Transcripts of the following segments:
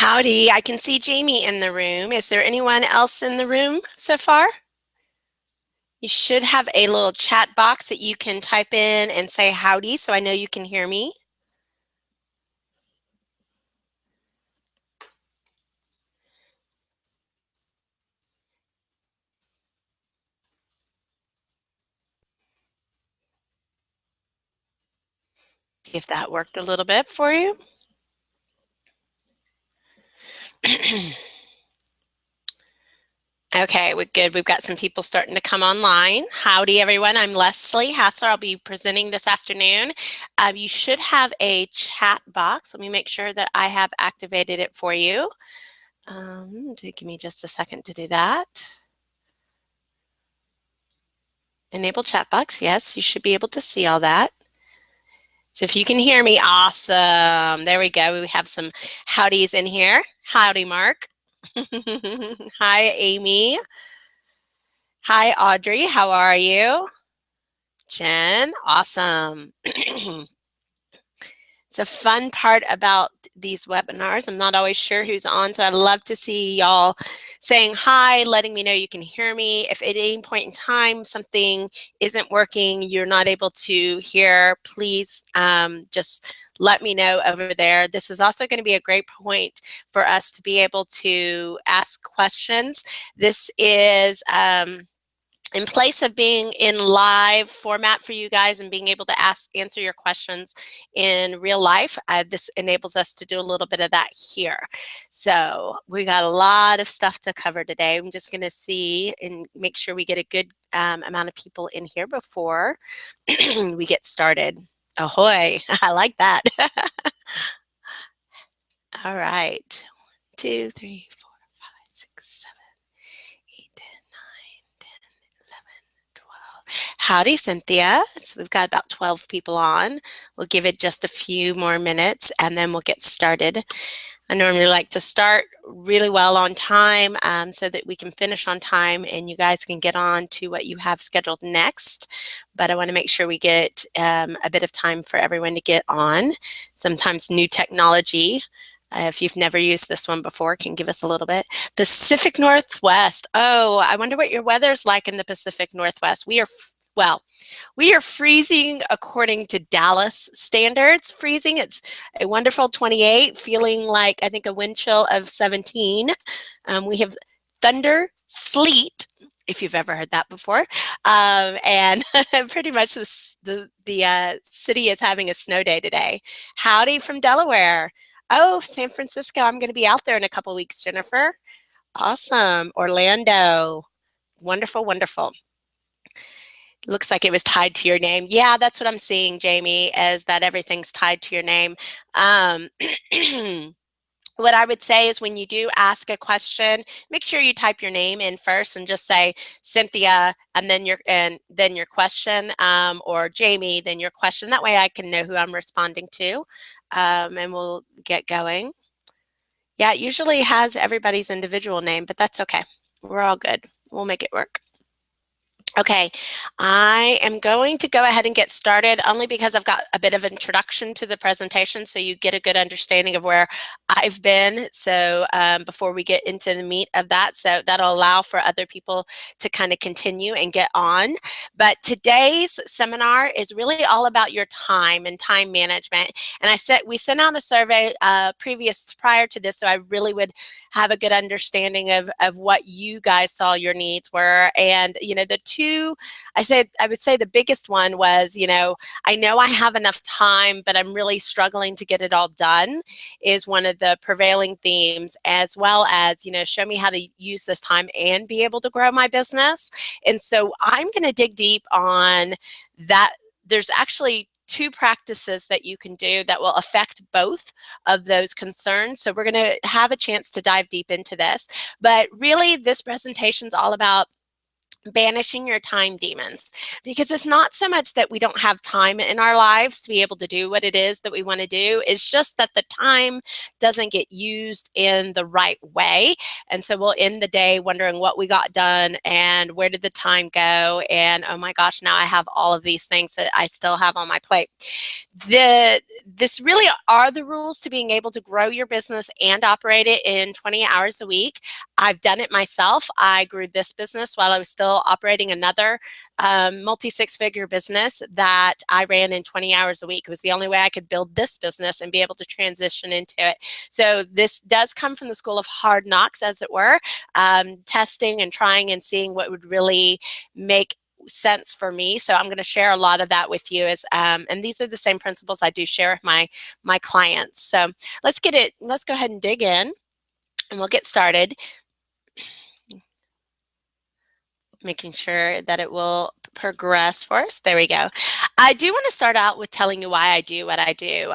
Howdy, I can see Jamie in the room. Is there anyone else in the room so far? You should have a little chat box that you can type in and say howdy so I know you can hear me. See if that worked a little bit for you. Okay, we're good. We've got some people starting to come online. Howdy, everyone. I'm Leslie Hassler. I'll be presenting this afternoon. You should have a chat box. Let me make sure that I have activated it for you. Give me just a second to do that. Enable chat box. Yes, you should be able to see all that. So if you can hear me, awesome. There we go. We have some howdies in here. Howdy, Mark. Hi, Amy. Hi, Audrey. How are you? Jen, awesome. It's a fun part about these webinars. I'm not always sure who's on, so I'd love to see y'all saying hi, letting me know you can hear me. If at any point in time something isn't working, you're not able to hear, please just let me know over there. This is also going to be a great point for us to be able to ask questions. This is in place of being in live format for you guys and being able to answer your questions in real life, this enables us to do a little bit of that here. So we got a lot of stuff to cover today. I'm just going to see and make sure we get a good amount of people in here before we get started. Ahoy, I like that. All right, 2, 3, 4, 5, 6, 7. 8, 10, 9, 10, 11, 12. Howdy, Cynthia. So we've got about 12 people on. We'll give it just a few more minutes and then we'll get started. I normally like to start really well on time so that we can finish on time and you guys can get on to what you have scheduled next. But I want to make sure we get a bit of time for everyone to get on. Sometimes new technology, if you've never used this one before, can give us a little bit. Pacific Northwest. Oh, I wonder what your weather's like in the Pacific Northwest. We are freezing according to Dallas standards. Freezing, it's a wonderful 28, feeling like, I think, a wind chill of 17. We have thunder, sleet, if you've ever heard that before. And pretty much the city is having a snow day today. Howdy from Delaware. Oh, San Francisco, I'm going to be out there in a couple weeks, Jennifer. Awesome. Orlando. Wonderful, wonderful. Looks like it was tied to your name. Yeah, that's what I'm seeing, Jamie, is that everything's tied to your name. What I would say is when you do ask a question, make sure you type your name in first and just say Cynthia and then your question, or Jamie, then your question. That way I can know who I'm responding to, and we'll get going. Yeah, it usually has everybody's individual name, but that's okay. We're all good. We'll make it work. Okay, I am going to go ahead and get started only because I've got a bit of introduction to the presentation so you get a good understanding of where I've been. So before we get into the meat of that, so that'll allow for other people to kind of continue and get on. But today's seminar is really all about your time and time management. And we sent out a survey prior to this, so I really would have a good understanding of what you guys saw your needs were. And, you know, the two, I would say the biggest one was, you know I have enough time, but I'm really struggling to get it all done, is one of the prevailing themes, as well as, show me how to use this time and be able to grow my business. And so I'm going to dig deep on that. There's actually two practices that you can do that will affect both of those concerns. So we're going to have a chance to dive deep into this. But really, this presentation is all about banishing your time demons, because it's not so much that we don't have time in our lives to be able to do what it is that we want to do. It's just that the time doesn't get used in the right way, and so we'll end the day wondering what we got done and where did the time go, and oh my gosh, now I have all of these things that I still have on my plate. This really are the rules to being able to grow your business and operate it in 20 hours a week. I've done it myself. I grew this business while I was still operating another multi six-figure business that I ran in 20 hours a week. It was the only way I could build this business and be able to transition into it. So this does come from the school of hard knocks, as it were, testing and trying and seeing what would really make sense for me. So I'm going to share a lot of that with you, as and these are the same principles I do share with my clients. So let's go ahead and dig in, and we'll get started, making sure that it will progress for us. There we go. I do want to start out with telling you why I do what I do.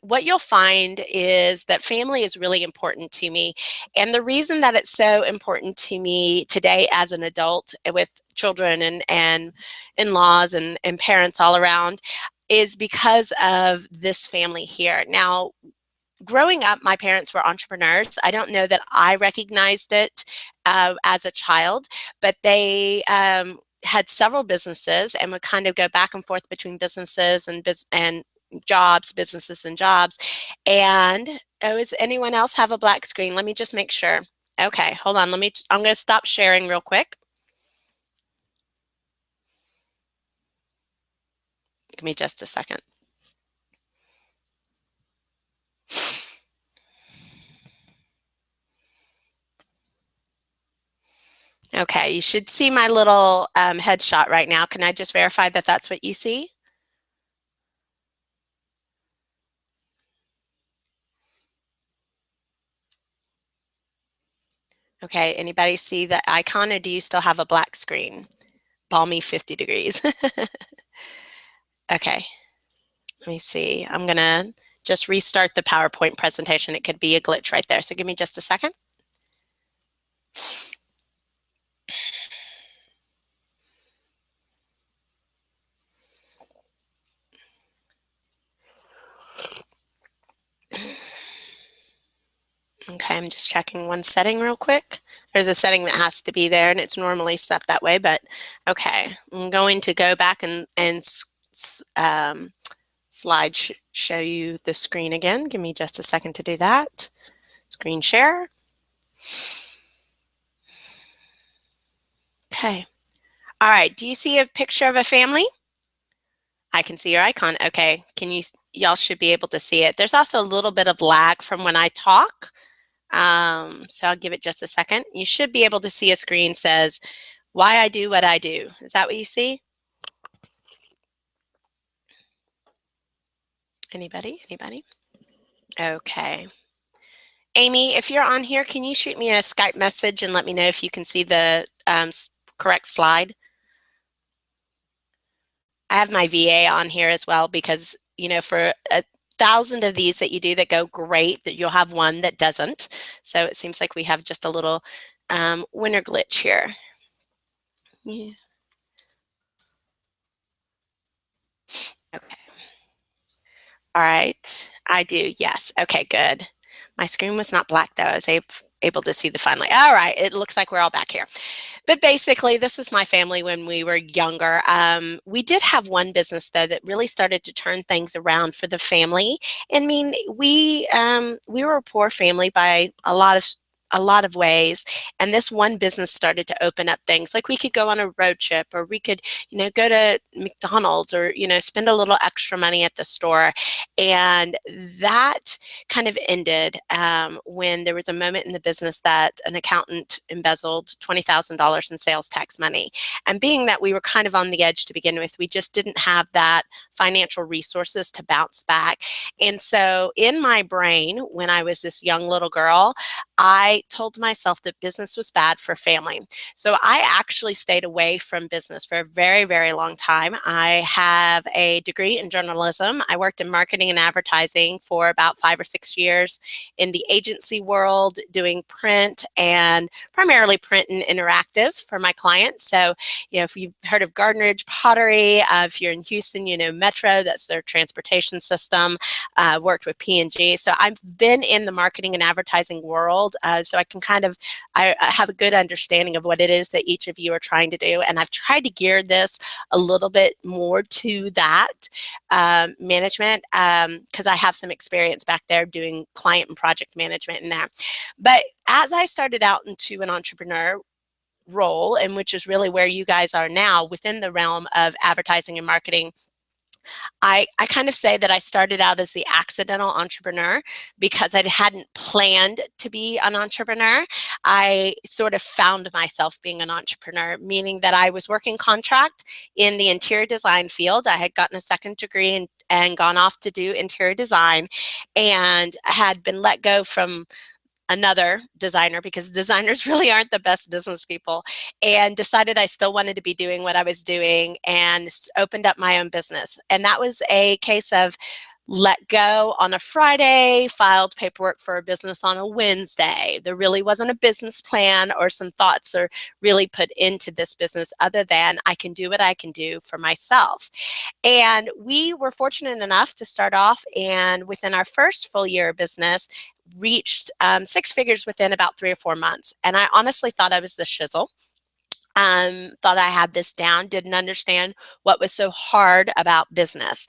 What you'll find is that family is really important to me. And the reason that it's so important to me today as an adult with children and in-laws and parents all around is because of this family here. Now, growing up, my parents were entrepreneurs. I don't know that I recognized it as a child, but they had several businesses and would kind of go back and forth between businesses and jobs, businesses and jobs. And oh, does anyone else have a black screen? Let me just make sure. Okay, hold on. I'm going to stop sharing real quick. Give me just a second. Okay, you should see my little headshot right now. Can I just verify that that's what you see? Okay, anybody see the icon, or do you still have a black screen? Balmy 50 degrees. Okay, let me see. I'm gonna just restart the PowerPoint presentation. It could be a glitch right there, so give me just a second. Okay, I'm just checking one setting real quick. There's a setting that has to be there, and it's normally set that way, but okay. I'm going to go back and show you the screen again. Give me just a second to do that. Screen share. Okay. All right, do you see a picture of a family? I can see your icon. Okay, y'all should be able to see it. There's also a little bit of lag from when I talk. So I'll give it just a second. You should be able to see a screen says, why I do what I do. Is that what you see? Anybody? Anybody? Okay. Amy, if you're on here, can you shoot me a Skype message and let me know if you can see the correct slide? I have my VA on here as well because, you know, for 1,000 of these that you do that go great, that you'll have one that doesn't. So it seems like we have just a little winter glitch here. Yeah. Okay. All right. I do. Yes. Okay, good. My screen was not black though. I was able to see the fun light. All right. It looks like we're all back here. But basically, this is my family when we were younger. We did have one business though that really started to turn things around for the family. I mean, we were a poor family by a lot of ways, and this one business started to open up things like we could go on a road trip, or we could, you know, go to McDonald's, or, you know, spend a little extra money at the store. And that kind of ended when there was a moment in the business that an accountant embezzled $20,000 in sales tax money. And being that we were kind of on the edge to begin with, we just didn't have that financial resources to bounce back. And so in my brain, when I was this young little girl, I told myself that business was bad for family. So I actually stayed away from business for a very, very long time. I have a degree in journalism. I worked in marketing and advertising for about 5 or 6 years in the agency world, doing print and primarily print and interactive for my clients. So, if you've heard of Garden Ridge Pottery, if you're in Houston, you know Metro, that's their transportation system. Worked with P&G. So I've been in the marketing and advertising world, so I can I have a good understanding of what it is that each of you are trying to do. And I've tried to gear this a little bit more to that management, because I have some experience back there doing client and project management in that. But as I started out into an entrepreneur role, and which is really where you guys are now within the realm of advertising and marketing, I kind of say that I started out as the accidental entrepreneur because I hadn't planned to be an entrepreneur. I sort of found myself being an entrepreneur, meaning that I was working contract in the interior design field. I had gotten a second degree and gone off to do interior design, and had been let go from another designer because designers really aren't the best business people, and decided I still wanted to be doing what I was doing and opened up my own business. And that was a case of let go on a Friday, filed paperwork for a business on a Wednesday. There really wasn't a business plan or some thoughts are really put into this business other than I can do what I can do for myself. And we were fortunate enough to start off, and within our first full year of business, reached 6 figures within about 3 or 4 months. And I honestly thought I was the shizzle. Thought I had this down, didn't understand what was so hard about business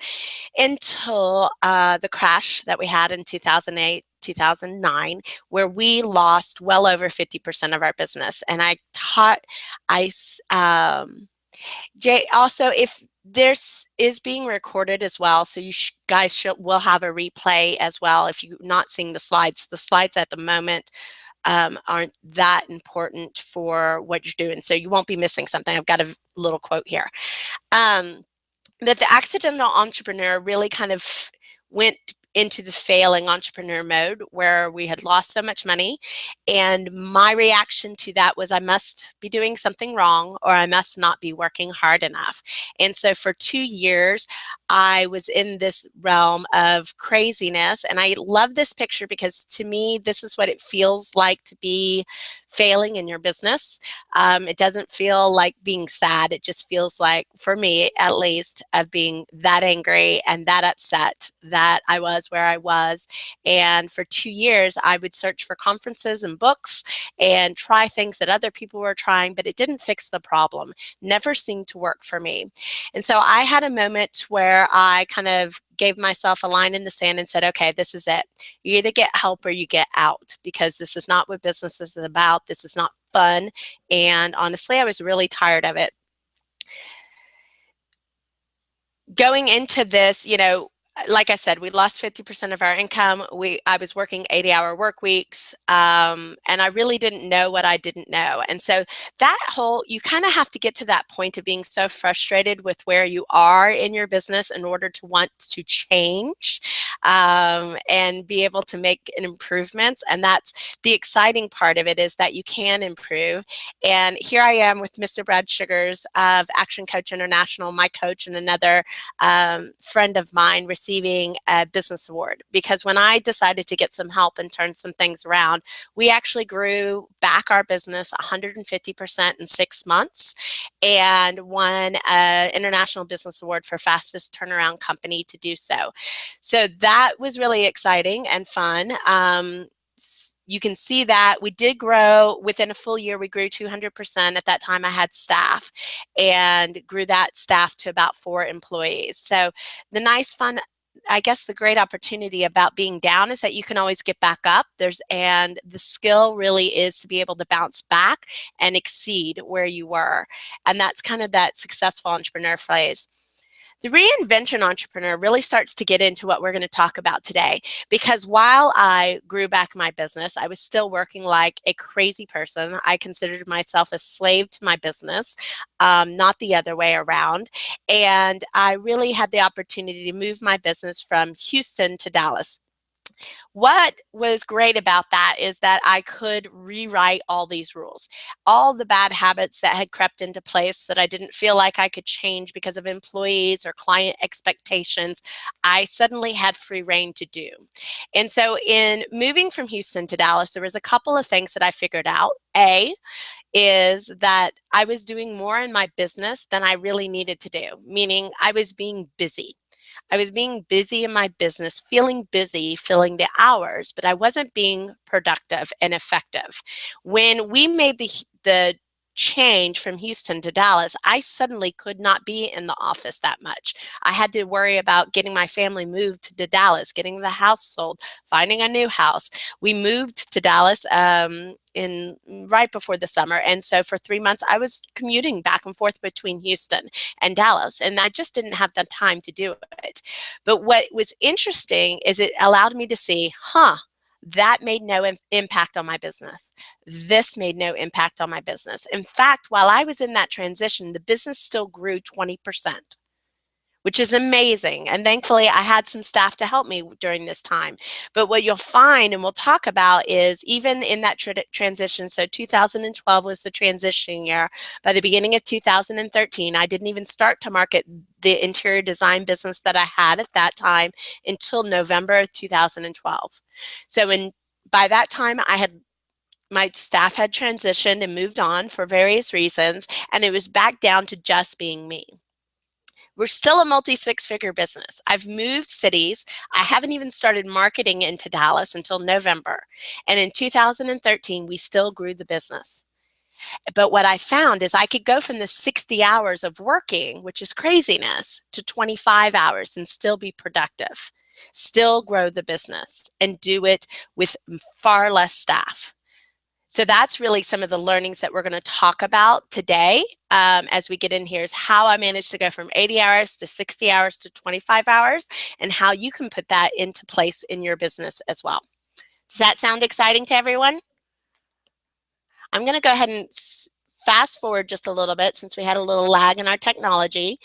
until the crash that we had in 2008, 2009, where we lost well over 50% of our business. And I taught, Jay, also, if this is being recorded as well, so you guys will have a replay as well if you're not seeing the slides. The slides at the moment aren't that important for what you're doing, so you won't be missing something. I've got a little quote here. That the accidental entrepreneur really kind of went into the failing entrepreneur mode where we had lost so much money. And my reaction to that was I must be doing something wrong, or I must not be working hard enough. And so for 2 years, I was in this realm of craziness. And I love this picture because to me, this is what it feels like to be failing in your business. It doesn't feel like being sad. It just feels like, for me at least, of being that angry and that upset that I was where I was. And for 2 years, I would search for conferences and books and try things that other people were trying, but it didn't fix the problem. Never seemed to work for me. And so I had a moment where I kind of gave myself a line in the sand and said, okay, this is it. You either get help or you get out, because this is not what business is about. This is not fun. And honestly, I was really tired of it. Going into this, like I said, we lost 50% of our income. I was working 80-hour work weeks, and I really didn't know what I didn't know. And so you kind of have to get to that point of being so frustrated with where you are in your business in order to want to change and be able to make improvements. And that's the exciting part of it, is that you can improve. And here I am with Mr. Brad Sugars of Action Coach International, my coach, and another friend of mine receiving a business award, because when I decided to get some help and turn some things around, we actually grew back our business 150% in 6 months and won an international business award for fastest turnaround company to do so. So that was really exciting and fun. You can see that we did grow within a full year. We grew 200%. At that time, I had staff and grew that staff to about 4 employees. So the nice, fun, I guess the great opportunity about being down is that you can always get back up. And the skill really is to be able to bounce back and exceed where you were. And that's kind of that successful entrepreneur phase. The reinvention entrepreneur really starts to get into what we're going to talk about today, because while I grew back my business, I was still working like a crazy person. I considered myself a slave to my business, not the other way around. And I really had the opportunity to move my business from Houston to Dallas. What was great about that is that I could rewrite all these rules. All the bad habits that had crept into place that I didn't feel like I could change because of employees or client expectations, I suddenly had free reign to do. And so in moving from Houston to Dallas, there was a couple of things that I figured out. A is that I was doing more in my business than I really needed to do, meaning I was being busy. I was being busy in my business, feeling busy, filling the hours, but I wasn't being productive and effective. When we made the change from Houston to Dallas, I suddenly could not be in the office that much. I had to worry about getting my family moved to Dallas, getting the house sold, finding a new house. We moved to Dallas in right before the summer, and so for 3 months I was commuting back and forth between Houston and Dallas, and I just didn't have the time to do it. But what was interesting is it allowed me to see, that made no impact on my business. This made no impact on my business. In fact, while I was in that transition, the business still grew 20%, which is amazing. And thankfully, I had some staff to help me during this time. But what you'll find, and we'll talk about, is even in that transition, so 2012 was the transition year. By the beginning of 2013, I didn't even start to market the interior design business that I had at that time until November of 2012. So by that time, my staff had transitioned and moved on for various reasons, and it was back down to just being me. We're still a multi-six-figure business. I've moved cities. I haven't even started marketing into Dallas until November. And in 2013, we still grew the business. But what I found is I could go from the 60 hours of working, which is craziness, to 25 hours and still be productive, still grow the business, and do it with far less staff. So that's really some of the learnings that we're going to talk about today as we get in here, is how I managed to go from 80 hours to 60 hours to 25 hours, and how you can put that into place in your business as well. Does that sound exciting to everyone? I'm going to go ahead and fast forward just a little bit since we had a little lag in our technology.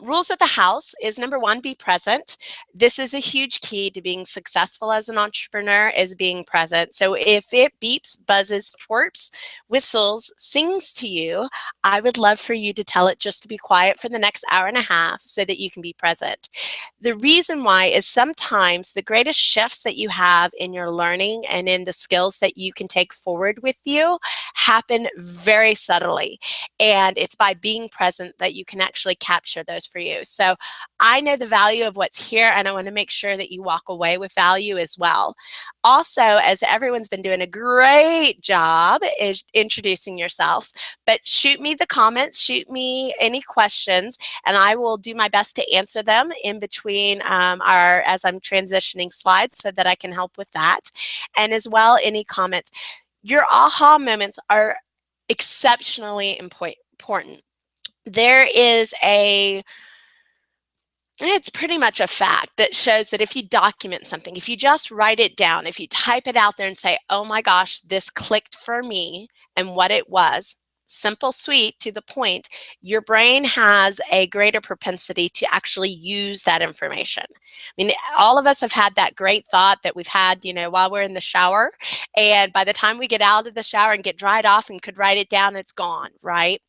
Rules of the house is, number one, be present. This is a huge key to being successful as an entrepreneur, is being present. So if it beeps, buzzes, twerps, whistles, sings to you, I would love for you to tell it just to be quiet for the next hour and a half so that you can be present. The reason why is sometimes the greatest shifts that you have in your learning and in the skills that you can take forward with you happen very subtly. And it's by being present that you can actually capture those for you. So I know the value of what's here, and I want to make sure that you walk away with value as well. Also, as everyone's been doing a great job is introducing yourselves, but shoot me the comments, shoot me any questions, and I will do my best to answer them in between as I'm transitioning slides so that I can help with that. And as well, any comments. Your aha moments are exceptionally important. There is it's pretty much a fact that shows that if you document something, if you just write it down, if you type it out there and say, oh my gosh, this clicked for me, and what it was, simple, sweet, to the point, your brain has a greater propensity to actually use that information. I mean, all of us have had that great thought that we've had, while we're in the shower, and by the time we get out of the shower and get dried off and could write it down, it's gone, right?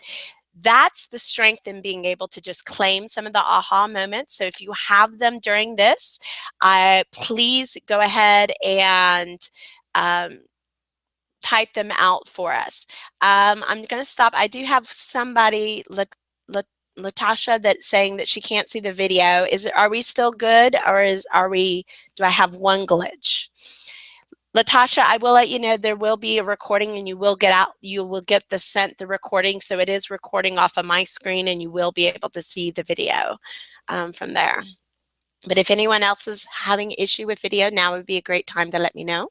That's the strength in being able to just claim some of the aha moments. So if you have them during this, please go ahead and type them out for us. I'm going to stop. I do have somebody, Latasha, that's saying that she can't see the video. Are we still good, or do I have one glitch? Latasha, I will let you know there will be a recording, and you will get the recording. So it is recording off of my screen, and you will be able to see the video from there. But if anyone else is having issue with video, now would be a great time to let me know.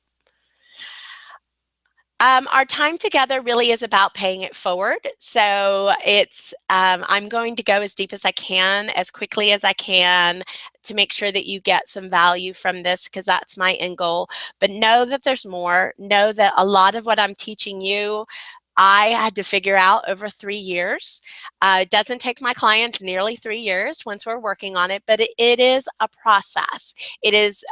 Our time together really is about paying it forward. So I'm going to go as deep as I can, as quickly as I can, to make sure that you get some value from this, because that's my end goal. But know that there's more. Know that a lot of what I'm teaching you, I had to figure out over 3 years. It doesn't take my clients nearly 3 years once we're working on it, but it is a process. It is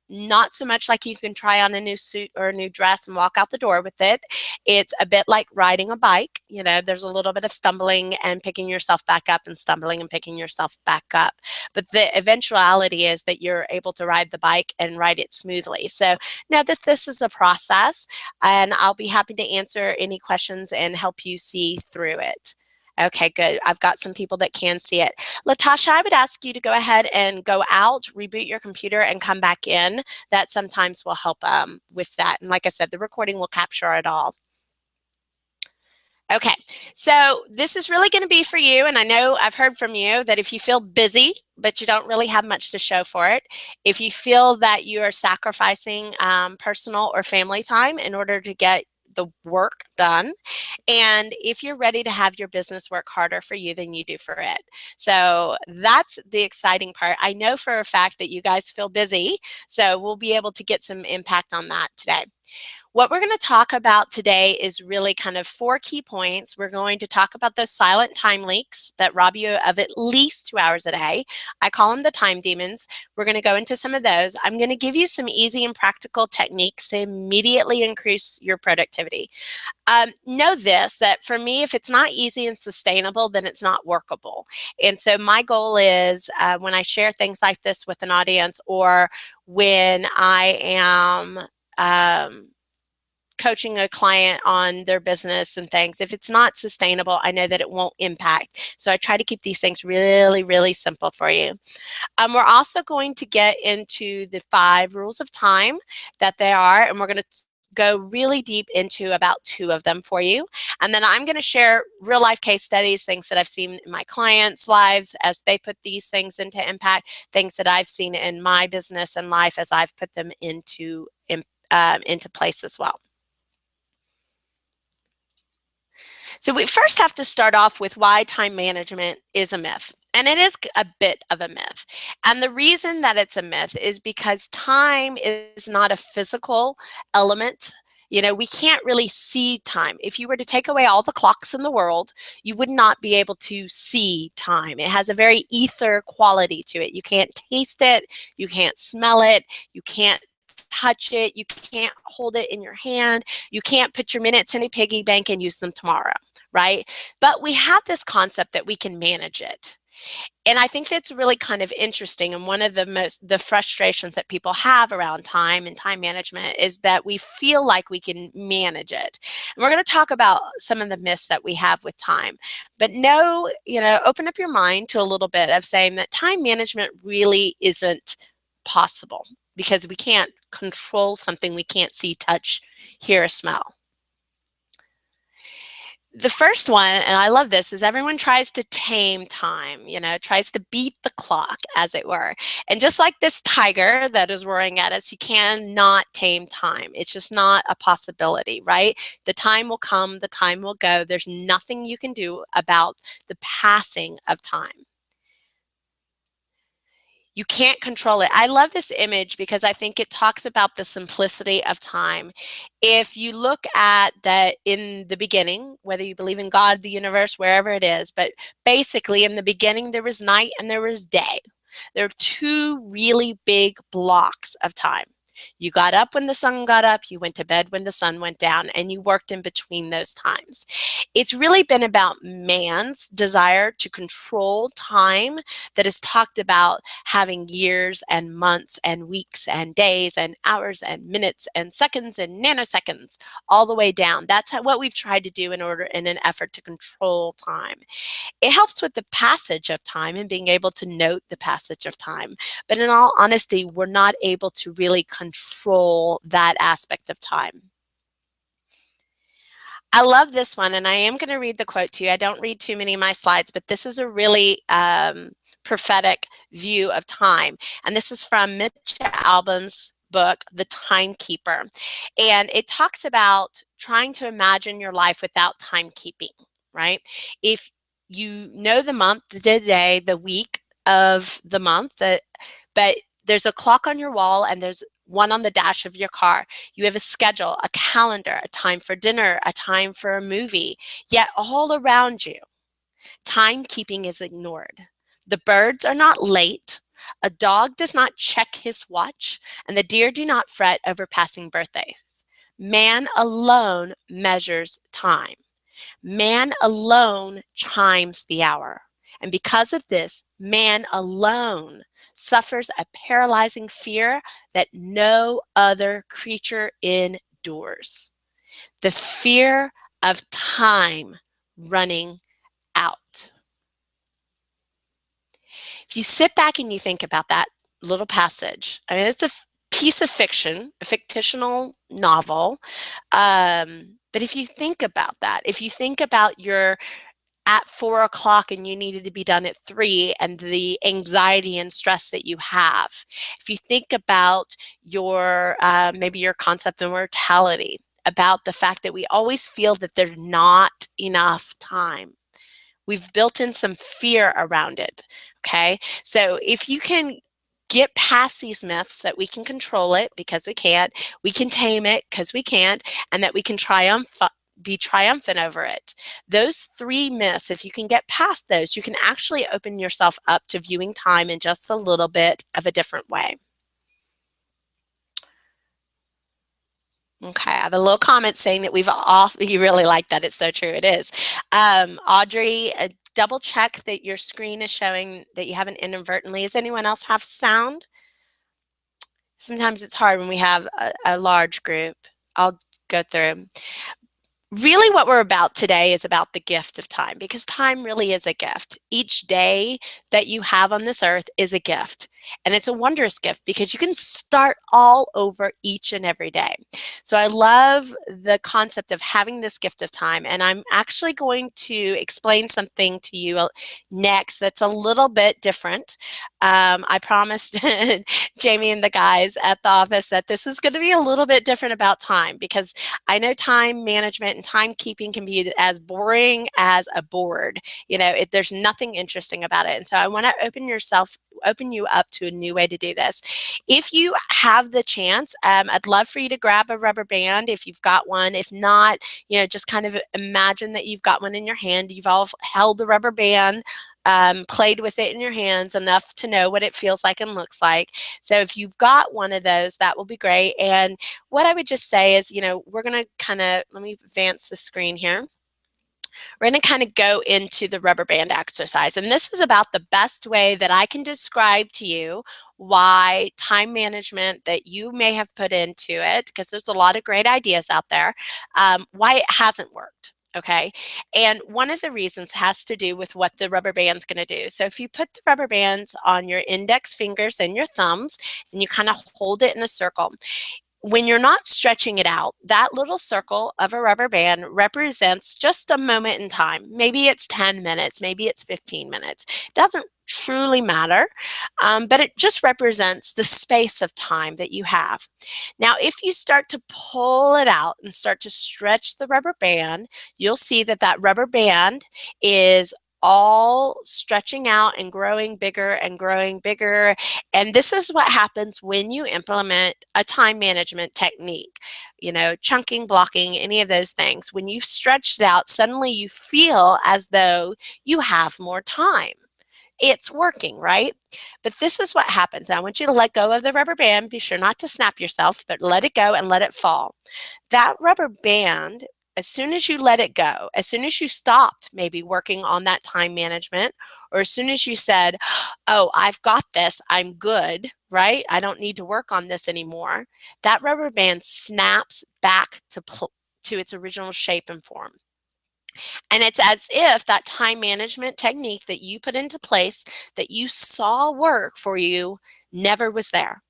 not so much like you can try on a new suit or a new dress and walk out the door with it. It's a bit like riding a bike. You know, there's a little bit of stumbling and picking yourself back up and stumbling and picking yourself back up. But the eventuality is that you're able to ride the bike and ride it smoothly. So know that this is a process, and I'll be happy to answer any questions and help you see through it. Okay, good. I've got some people that can see it. Latasha, I would ask you to go ahead and go out, reboot your computer, and come back in. That sometimes will help with that. And like I said, the recording will capture it all. Okay, so this is really going to be for you, and I know I've heard from you that if you feel busy, but you don't really have much to show for it, if you feel that you are sacrificing personal or family time in order to get the work done, and if you're ready to have your business work harder for you than you do for it. So that's the exciting part. I know for a fact that you guys feel busy, so we'll be able to get some impact on that today. What we're going to talk about today is really kind of 4 key points. We're going to talk about those silent time leaks that rob you of at least 2 hours a day. I call them the time demons. We're going to go into some of those. I'm going to give you some easy and practical techniques to immediately increase your productivity. Know this, that for me, if it's not easy and sustainable, then it's not workable. And so my goal is when I share things like this with an audience, or when I am coaching a client on their business and things, if it's not sustainable, I know that it won't impact. So I try to keep these things really, really simple for you. We're also going to get into the 5 rules of time that they are, and we're going to go really deep into about 2 of them for you. And then I'm going to share real life case studies, things that I've seen in my clients' lives as they put these things into impact, things that I've seen in my business and life as I've put them into place as well. So we first have to start off with why time management is a myth. And it is a bit of a myth. And the reason that it's a myth is because time is not a physical element. You know, we can't really see time. If you were to take away all the clocks in the world, you would not be able to see time. It has a very ether quality to it. You can't taste it, you can't smell it, you can't touch it, you can't hold it in your hand, you can't put your minutes in a piggy bank and use them tomorrow, right? But we have this concept that we can manage it. And I think that's really kind of interesting. And one of the frustrations that people have around time and time management is that we feel like we can manage it. And we're going to talk about some of the myths that we have with time. But no, you know, open up your mind to a little bit of saying that time management really isn't possible, because we can't control something we can't see, touch, hear, or smell. The first one, and I love this, is everyone tries to tame time, you know, tries to beat the clock, as it were. And just like this tiger that is roaring at us, you cannot tame time. It's just not a possibility, right? The time will come, the time will go. There's nothing you can do about the passing of time. You can't control it. I love this image because I think it talks about the simplicity of time. If you look at that in the beginning, whether you believe in God, the universe, wherever it is, but basically in the beginning there was night and there was day. There are 2 really big blocks of time. You got up when the sun got up, you went to bed when the sun went down, and you worked in between those times. It's really been about man's desire to control time that has talked about having years and months and weeks and days and hours and minutes and seconds and nanoseconds all the way down. That's what we've tried to do in an effort to control time. It helps with the passage of time and being able to note the passage of time. But in all honesty, we're not able to really control that aspect of time. I love this one, and I am going to read the quote to you. I don't read too many of my slides, but this is a really prophetic view of time. And this is from Mitch Albom's book, The Timekeeper. And it talks about trying to imagine your life without timekeeping, right? If you know the month, the day, the week of the month, but there's a clock on your wall and there's one on the dash of your car. You have a schedule, a calendar, a time for dinner, a time for a movie, yet all around you, timekeeping is ignored. The birds are not late. A dog does not check his watch, and the deer do not fret over passing birthdays. Man alone measures time. Man alone chimes the hour. And because of this, man alone suffers a paralyzing fear that no other creature endures. The fear of time running out. If you sit back and you think about that little passage, I mean, it's a piece of fiction, a fictional novel. But if you think about that, if you think about your at 4 o'clock and you needed to be done at 3 and the anxiety and stress that you have, if you think about your maybe your concept of mortality, about the fact that we always feel that there's not enough time. We've built in some fear around it, okay? So if you can get past these myths that we can control it because we can't, we can tame it because we can't, and that we can be triumphant over it. Those 3 myths, if you can get past those, you can actually open yourself up to viewing time in just a little bit of a different way. Okay, I have a little comment saying that you really like that. It's so true. It is. Audrey, double check that your screen is showing that you haven't inadvertently. Does anyone else have sound? Sometimes it's hard when we have a large group. I'll go through. Really what we're about today is about the gift of time, because time really is a gift. Each day that you have on this earth is a gift, and it's a wondrous gift because you can start all over each and every day. So I love the concept of having this gift of time, and I'm actually going to explain something to you next that's a little bit different. I promised Jamie and the guys at the office that this is going to be a little bit different about time, because I know time management and timekeeping can be as boring as a board. You know, there's nothing interesting about it. And so I want to open you up to a new way to do this. If you have the chance, I'd love for you to grab a rubber band if you've got one. If not, you know, just kind of imagine that you've got one in your hand. You've all held the rubber band, played with it in your hands enough to know what it feels like and looks like. So if you've got one of those, that will be great. And what I would just say is, you know, we're going to kind of, let me advance the screen here. We're going to kind of go into the rubber band exercise. And this is about the best way that I can describe to you why time management that you may have put into it, because there's a lot of great ideas out there, why it hasn't worked. Okay. And one of the reasons has to do with what the rubber band's going to do. So if you put the rubber bands on your index fingers and your thumbs and you kind of hold it in a circle, when you're not stretching it out, that little circle of a rubber band represents just a moment in time. Maybe it's 10 minutes, maybe it's 15 minutes. It doesn't truly matter, but it just represents the space of time that you have. Now, if you start to pull it out and start to stretch the rubber band, you'll see that that rubber band is all stretching out and growing bigger and growing bigger. And this is what happens when you implement a time management technique, you know, chunking, blocking, any of those things. When you've stretched it out, suddenly you feel as though you have more time. It's working, right? But this is what happens. I want you to let go of the rubber band. Be sure not to snap yourself, but let it go and let it fall. That rubber band, as soon as you let it go, as soon as you stopped maybe working on that time management, or as soon as you said, oh, I've got this, I'm good, right? I don't need to work on this anymore. That rubber band snaps back to its original shape and form. And it's as if that time management technique that you put into place, that you saw work for you, never was there,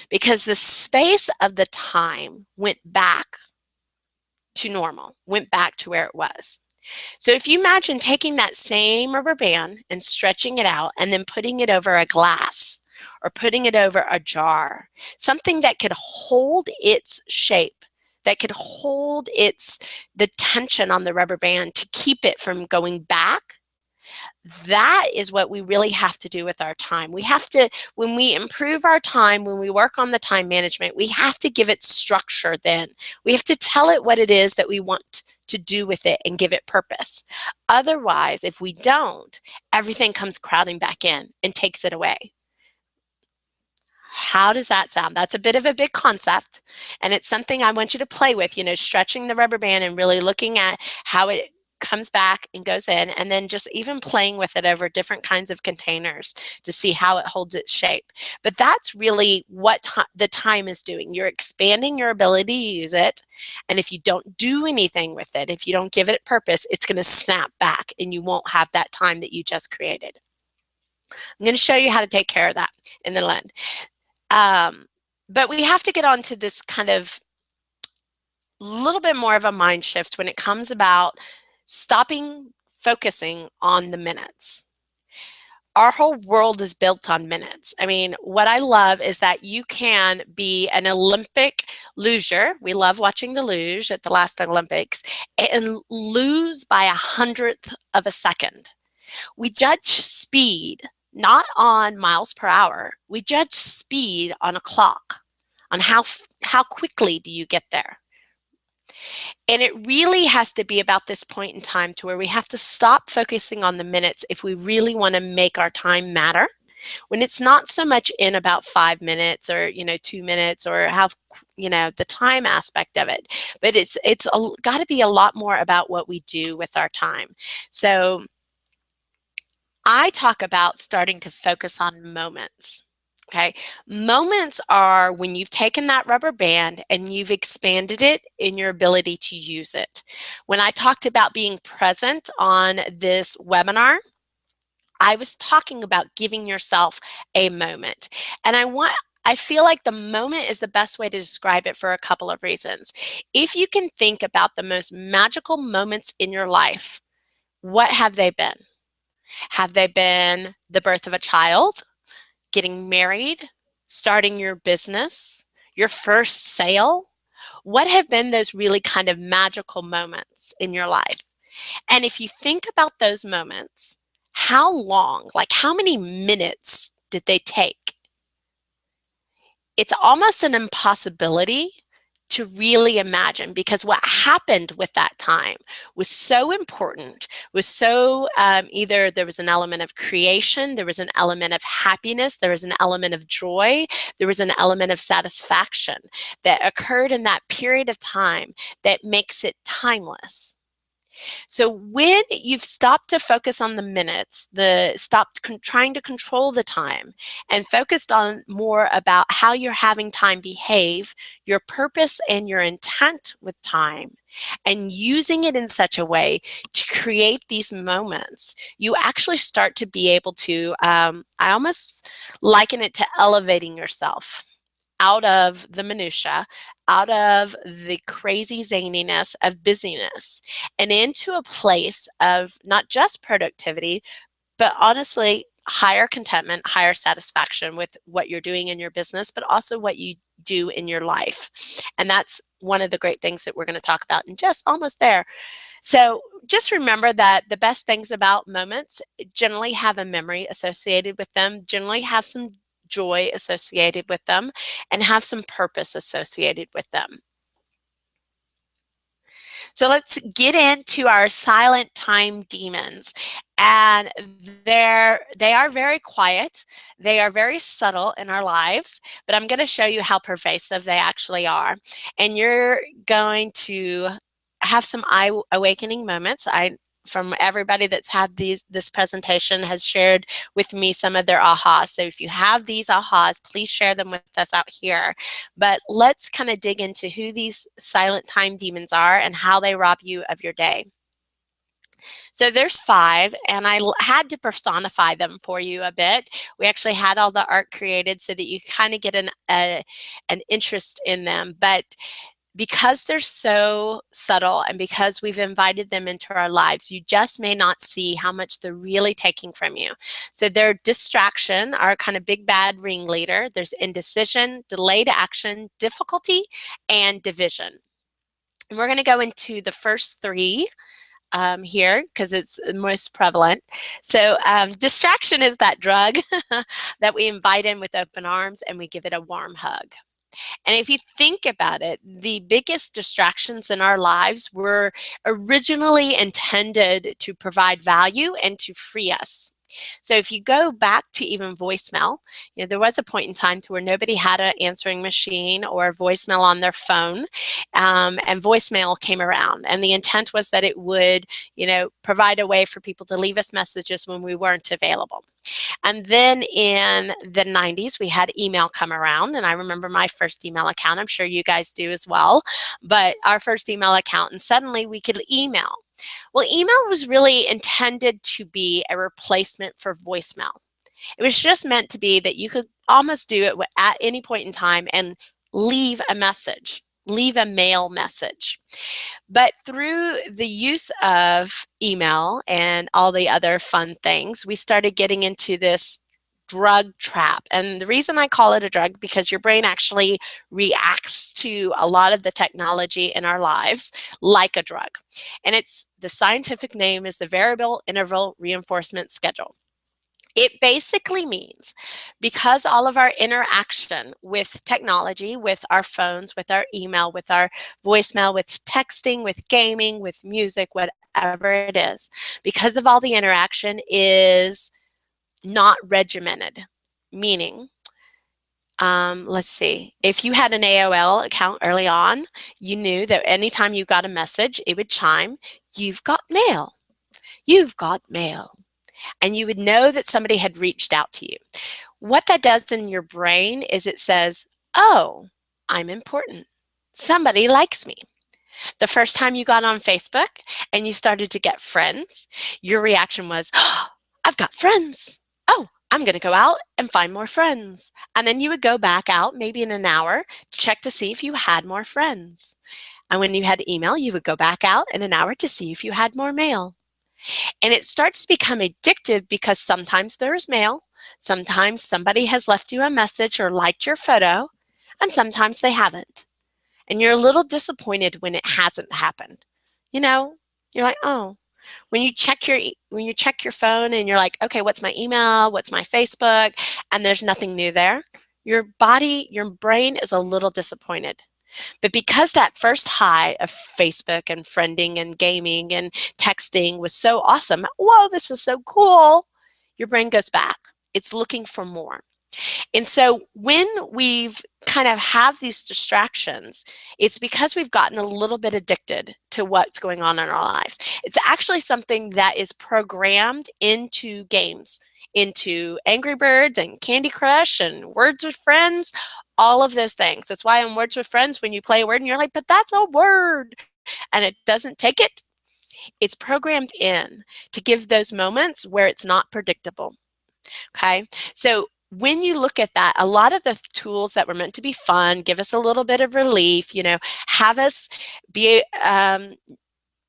because the space of the time went back to normal, went back to where it was. So if you imagine taking that same rubber band and stretching it out and then putting it over a glass or putting it over a jar, something that could hold its shape, that could hold the tension on the rubber band to keep it from going back. That is what we really have to do with our time. We have to, when we improve our time, when we work on the time management, we have to give it structure then. We have to tell it what it is that we want to do with it and give it purpose. Otherwise, if we don't, everything comes crowding back in and takes it away. How does that sound? That's a bit of a big concept, and it's something I want you to play with, stretching the rubber band and really looking at how it comes back and goes in, and then just even playing with it over different kinds of containers to see how it holds its shape. But that's really what the time is doing. You're expanding your ability to use it, and if you don't do anything with it, if you don't give it purpose, it's going to snap back and you won't have that time that you just created. I'm going to show you how to take care of that in the end. But we have to get on to this kind of little bit more of a mind shift when it comes about stopping focusing on the minutes. Our whole world is built on minutes. I mean, what I love is that you can be an Olympic luger. We love watching the luge at the last Olympics and lose by 100th of a second. We judge speed not on miles per hour. We judge speed on a clock, on how quickly do you get there. And it really has to be about this point in time to where we have to stop focusing on the minutes if we really want to make our time matter. When it's not so much in about 5 minutes or 2 minutes or how the time aspect of it, but it's got to be a lot more about what we do with our time. So I talk about starting to focus on moments. Okay, moments are when you've taken that rubber band and you've expanded it in your ability to use it. When I talked about being present on this webinar, I was talking about giving yourself a moment. And I feel like the moment is the best way to describe it for a couple of reasons. If you can think about the most magical moments in your life, what have they been? Have they been the birth of a child, getting married, starting your business, your first sale? What have been those really kind of magical moments in your life? And if you think about those moments, how long, like how many minutes did they take? It's almost an impossibility to really imagine, because what happened with that time was so important, was so either there was an element of creation, there was an element of happiness, there was an element of joy, there was an element of satisfaction that occurred in that period of time that makes it timeless. So when you've stopped to focus on the minutes, stopped trying to control the time and focused on more about how you're having time behave, your purpose and your intent with time, and using it in such a way to create these moments, you actually start to be able to, I almost liken it to elevating yourself out of the minutia, out of the crazy zaniness of busyness, and into a place of not just productivity, but honestly, higher contentment, higher satisfaction with what you're doing in your business, but also what you do in your life. And that's one of the great things that we're going to talk about in just almost there. So just remember that the best things about moments generally have a memory associated with them, generally have some joy associated with them, and have some purpose associated with them. So let's get into our silent time demons. And they are very quiet. They are very subtle in our lives, but I'm going to show you how pervasive they actually are. And you're going to have some eye-awakening moments. From everybody that's had this presentation has shared with me some of their ahas. So if you have these ahas, please share them with us out here. But let's kind of dig into who these silent time demons are and how they rob you of your day. So there's 5, and I had to personify them for you a bit. We actually had all the art created so that you kind of get an interest in them. But because they're so subtle and because we've invited them into our lives, you just may not see how much they're really taking from you. So their distraction, our kind of big bad ringleader, there's indecision, delayed action, difficulty, and division. And we're going to go into the first 3 here because it's most prevalent. So distraction is that drug that we invite in with open arms and we give it a warm hug. And if you think about it, the biggest distractions in our lives were originally intended to provide value and to free us. So if you go back to even voicemail, there was a point in time to where nobody had an answering machine or voicemail on their phone, and voicemail came around. And the intent was that it would, provide a way for people to leave us messages when we weren't available. And then in the 90s, we had email come around. And I remember my first email account. I'm sure you guys do as well. But our first email account, and suddenly we could email. Well, email was really intended to be a replacement for voicemail. It was just meant to be that you could almost do it at any point in time and leave a message, leave a mail message. But through the use of email and all the other fun things, we started getting into this drug trap. And the reason I call it a drug, because your brain actually reacts to a lot of the technology in our lives like a drug. And the scientific name is the variable interval reinforcement schedule. It basically means, because all of our interaction with technology, with our phones, with our email, with our voicemail, with texting, with gaming, with music, whatever it is, because of all the interaction is not regimented. Meaning, let's see, if you had an AOL account early on, you knew that anytime you got a message, it would chime, "You've got mail. You've got mail." And you would know that somebody had reached out to you. What that does in your brain is it says, "Oh, I'm important. Somebody likes me." The first time you got on Facebook and you started to get friends, your reaction was, "Oh, I've got friends. Oh, I'm going to go out and find more friends." And then you would go back out maybe in an hour to check to see if you had more friends. And when you had email, you would go back out in an hour to see if you had more mail. And it starts to become addictive because sometimes there's mail, sometimes somebody has left you a message or liked your photo, and sometimes they haven't. And you're a little disappointed when it hasn't happened. You're like, "Oh." When you check your phone and you're like, "Okay, what's my email? What's my Facebook?" And there's nothing new there. Your brain is a little disappointed. But because that first high of Facebook and friending and gaming and texting was so awesome, "Whoa, this is so cool," your brain goes back. It's looking for more. And so when we've kind of have these distractions, it's because we've gotten a little bit addicted to what's going on in our lives. It's actually something that is programmed into games, into Angry Birds and Candy Crush and Words with Friends, all of those things. That's why in Words with Friends, when you play a word and you're like, "But that's a word," and it doesn't take it, it's programmed in to give those moments where it's not predictable. Okay. So when you look at that, a lot of the tools that were meant to be fun, give us a little bit of relief, have us be,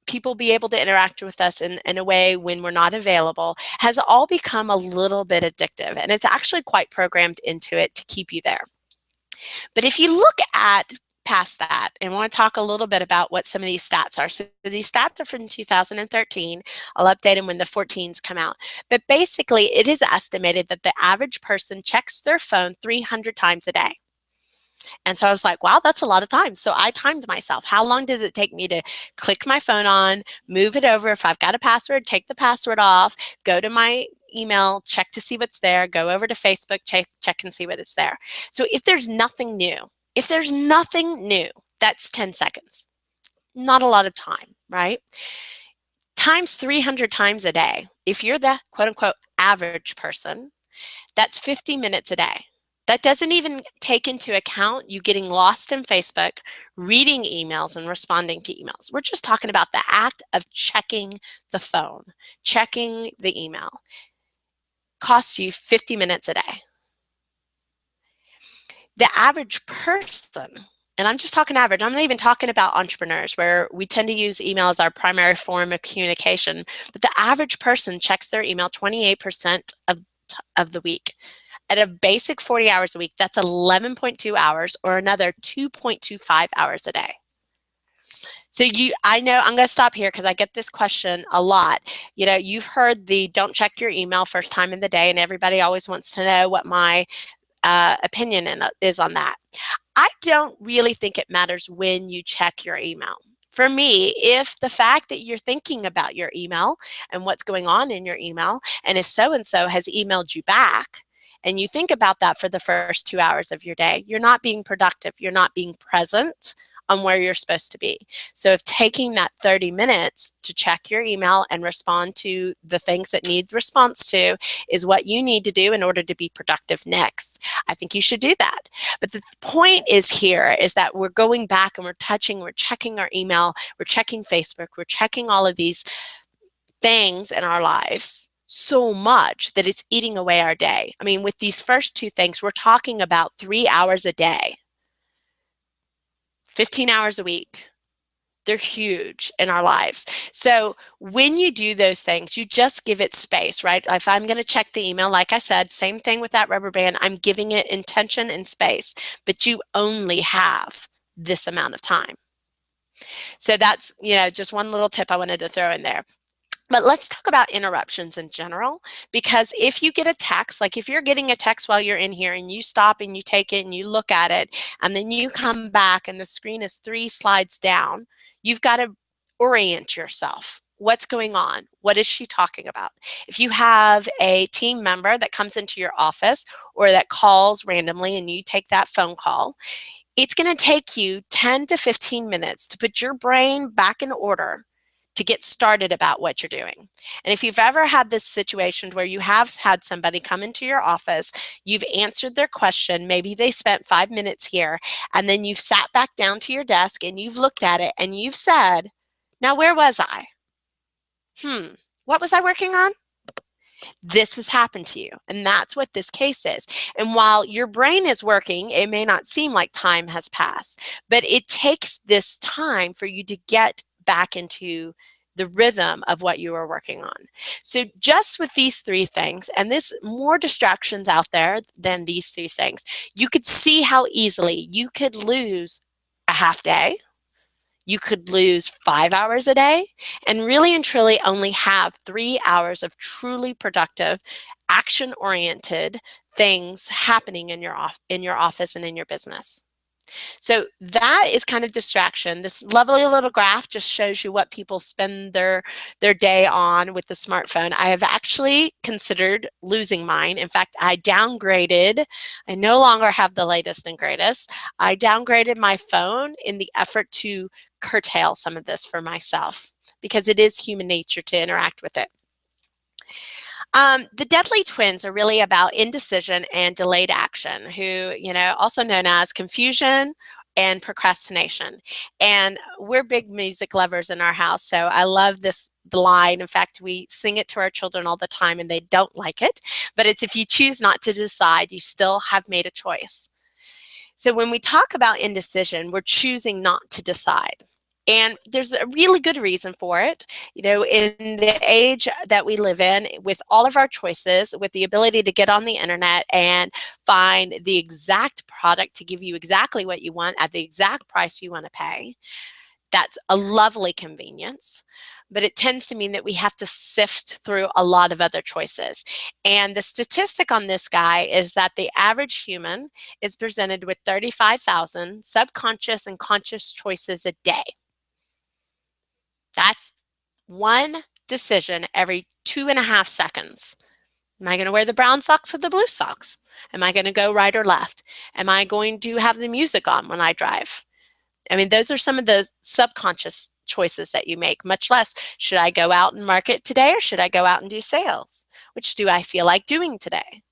people be able to interact with us in a way when we're not available, has all become a little bit addictive. And it's actually quite programmed into it to keep you there. But if you look at past that and want to talk a little bit about what some of these stats are. So these stats are from 2013. I'll update them when the 14s come out. But basically, it is estimated that the average person checks their phone 300 times a day. And so I was like, wow, that's a lot of time. So I timed myself. How long does it take me to click my phone on, move it over? If I've got a password, take the password off, go to my email, check to see what's there, go over to Facebook, check and see what is there. So if there's nothing new, that's 10 seconds. Not a lot of time, right? Times 300 times a day. If you're the quote unquote average person, that's 50 minutes a day. That doesn't even take into account you getting lost in Facebook, reading emails and responding to emails. We're just talking about the act of checking the phone, checking the email. Costs you 50 minutes a day. The average person, and I'm just talking average, I'm not even talking about entrepreneurs where we tend to use email as our primary form of communication, but the average person checks their email 28% of the week. At a basic 40 hours a week, that's 11.2 hours or another 2.25 hours a day. So I know I'm going to stop here because I get this question a lot. You've heard the don't check your email first time in the day, and everybody always wants to know what my opinion is on that. I don't really think it matters when you check your email. For me, if the fact that you're thinking about your email and what's going on in your email, and if so and so has emailed you back, and you think about that for the first 2 hours of your day, you're not being productive. You're not being present on where you're supposed to be. So if taking that 30 minutes to check your email and respond to the things that need response to is what you need to do in order to be productive next, I think you should do that. But the point is here is that we're going back and we're checking our email, we're checking Facebook, we're checking all of these things in our lives so much that it's eating away our day. I mean, with these first two things, we're talking about 3 hours a day, 15 hours a week. They're huge in our lives. So when you do those things, you just give it space, right? If I'm going to check the email, like I said, same thing with that rubber band, I'm giving it intention and space, but you only have this amount of time. So that's, just one little tip I wanted to throw in there. But let's talk about interruptions in general, because if you get a text, like if you're getting a text while you're in here and you stop and you take it and you look at it, and then you come back and the screen is 3 slides down, you've got to orient yourself. What's going on? What is she talking about? If you have a team member that comes into your office or that calls randomly and you take that phone call, it's going to take you 10 to 15 minutes to put your brain back in order to get started about what you're doing. And if you've ever had this situation where you have had somebody come into your office, you've answered their question, maybe they spent 5 minutes here, and then you've sat back down to your desk and you've looked at it and you've said, now where was I? What was I working on? This has happened to you, and that's what this case is. And while your brain is working, it may not seem like time has passed, but it takes this time for you to get back into the rhythm of what you are working on. So just with these 3 things, and there's more distractions out there than these 3 things, you could see how easily you could lose a half day. You could lose 5 hours a day and really and truly only have 3 hours of truly productive, action-oriented things happening in your office and in your business. So that is kind of distraction. This lovely little graph just shows you what people spend their day on with the smartphone. I have actually considered losing mine. In fact, I downgraded. I no longer have the latest and greatest. I downgraded my phone in the effort to curtail some of this for myself because it is human nature to interact with it. The deadly twins are really about indecision and delayed action, who, also known as confusion and procrastination. And we're big music lovers in our house, so I love the line. In fact, we sing it to our children all the time and they don't like it, but it's, if you choose not to decide, you still have made a choice. So when we talk about indecision, we're choosing not to decide. And there's a really good reason for it. In the age that we live in, with all of our choices, with the ability to get on the internet and find the exact product to give you exactly what you want at the exact price you want to pay, that's a lovely convenience. But it tends to mean that we have to sift through a lot of other choices. And the statistic on this guy is that the average human is presented with 35,000 subconscious and conscious choices a day. That's one decision every 2.5 seconds. Am I going to wear the brown socks or the blue socks? Am I going to go right or left? Am I going to have the music on when I drive? I mean, those are some of the subconscious choices that you make, much less, should I go out and market today or should I go out and do sales? Which do I feel like doing today?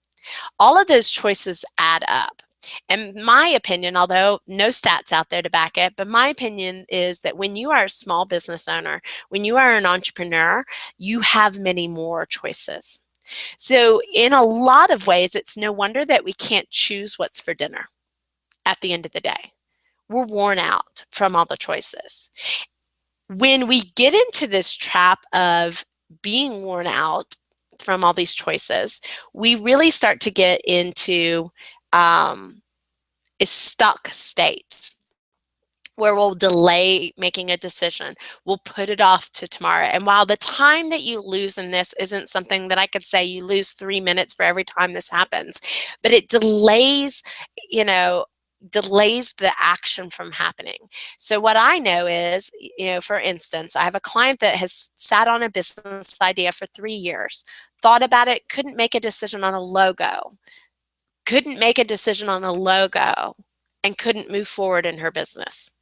All of those choices add up. And my opinion, although no stats out there to back it, but my opinion is that when you are a small business owner, when you are an entrepreneur, you have many more choices. So in a lot of ways, it's no wonder that we can't choose what's for dinner at the end of the day. We're worn out from all the choices. When we get into this trap of being worn out from all these choices, we really start to get into a stuck state where we'll delay making a decision. We'll put it off to tomorrow. And while the time that you lose in this isn't something that I could say you lose 3 minutes for every time this happens, but it delays, delays the action from happening. So what I know is, for instance, I have a client that has sat on a business idea for 3 years, thought about it, couldn't make a decision on a logo, and couldn't move forward in her business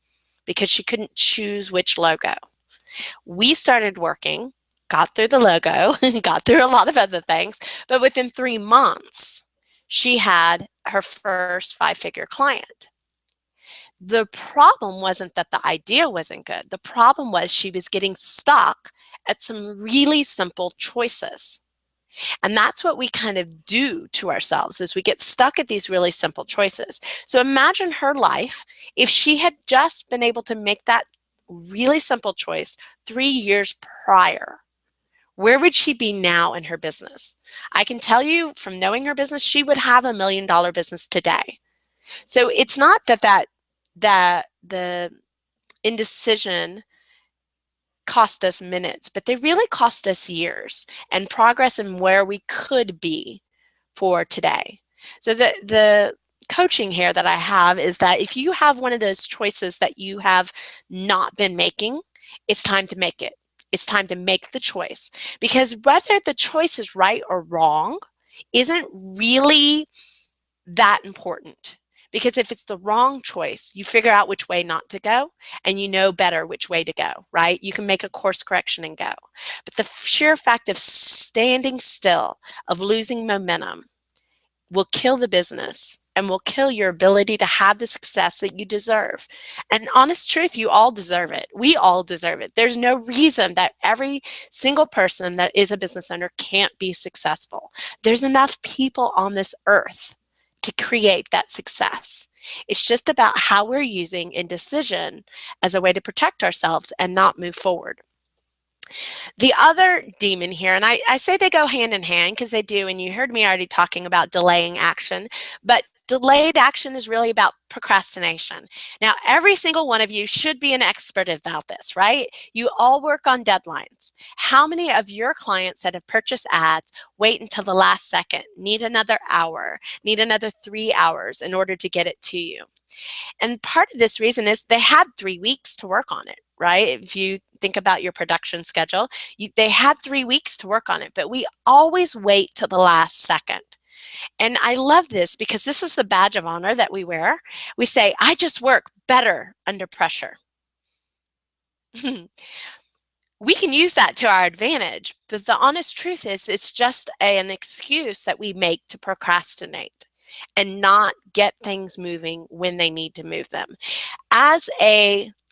because she couldn't choose which logo. We started working, got through the logo, got through a lot of other things, but within 3 months, she had her first 5-figure client. The problem wasn't that the idea wasn't good. The problem was she was getting stuck at some really simple choices. And that's what we kind of do to ourselves, is we get stuck at these really simple choices. So imagine her life if she had just been able to make that really simple choice 3 years prior. Where would she be now in her business? I can tell you from knowing her business, she would have $1 million business today. So it's not that the indecision cost us minutes, but they really cost us years and progress in where we could be for today. So the coaching here that I have is that if you have one of those choices that you have not been making, it's time to make it. It's time to make the choice, because whether the choice is right or wrong isn't really that important. Because if it's the wrong choice, you figure out which way not to go, and you know better which way to go, right? You can make a course correction and go. But the sheer fact of standing still, of losing momentum, will kill the business and will kill your ability to have the success that you deserve. And honest truth, you all deserve it. We all deserve it. There's no reason that every single person that is a business owner can't be successful. There's enough people on this earth to create that success. It's just about how we're using indecision as a way to protect ourselves and not move forward. The other demon here, and I say they go hand in hand because they do, and you heard me already talking about delaying action, but delayed action is really about procrastination. Now, every single one of you should be an expert about this, right? You all work on deadlines. How many of your clients that have purchased ads wait until the last second, need another hour, need another 3 hours in order to get it to you? And part of this reason is they had 3 weeks to work on it, right? If you think about your production schedule, they had 3 weeks to work on it, but we always wait till the last second. And I love this because this is the badge of honor that we wear. We say, I just work better under pressure. We can use that to our advantage, but the honest truth is it's just an excuse that we make to procrastinate and not get things moving when they need to move them.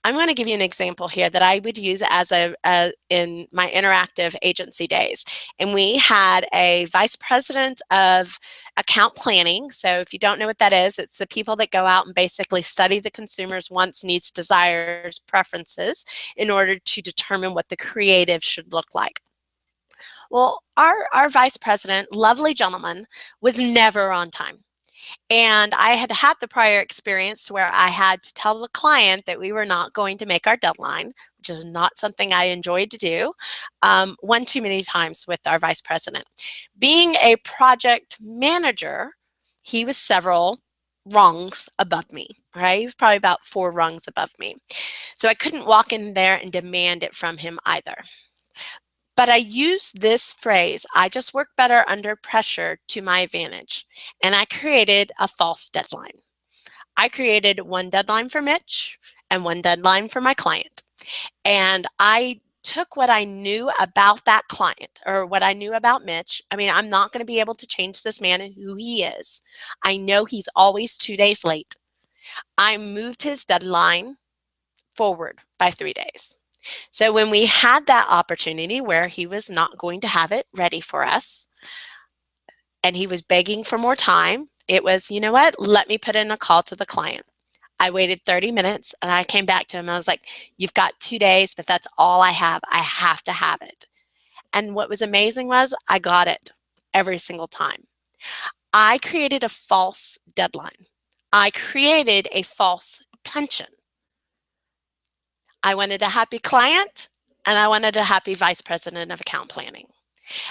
I'm going to give you an example here that I would use in my interactive agency days. And we had a vice president of account planning. So if you don't know what that is, it's the people that go out and basically study the consumer's wants, needs, desires, preferences in order to determine what the creative should look like. Well, our vice president, lovely gentleman, was never on time. And I had had the prior experience where I had to tell the client that we were not going to make our deadline, which is not something I enjoyed to do, one too many times with our vice president. Being a project manager, he was several rungs above me, right? He was probably about 4 rungs above me. So I couldn't walk in there and demand it from him either. But I use this phrase, I just work better under pressure, to my advantage. And I created a false deadline. I created one deadline for Mitch and one deadline for my client. And I took what I knew about that client, or what I knew about Mitch. I mean, I'm not going to be able to change this man and who he is. I know he's always 2 days late. I moved his deadline forward by 3 days. So when we had that opportunity where he was not going to have it ready for us and he was begging for more time, it was, you know what, let me put in a call to the client. I waited 30 minutes and I came back to him. I was like, you've got 2 days, but that's all I have. I have to have it. And what was amazing was I got it every single time. I created a false deadline. I created a false tension. I wanted a happy client and I wanted a happy vice president of account planning.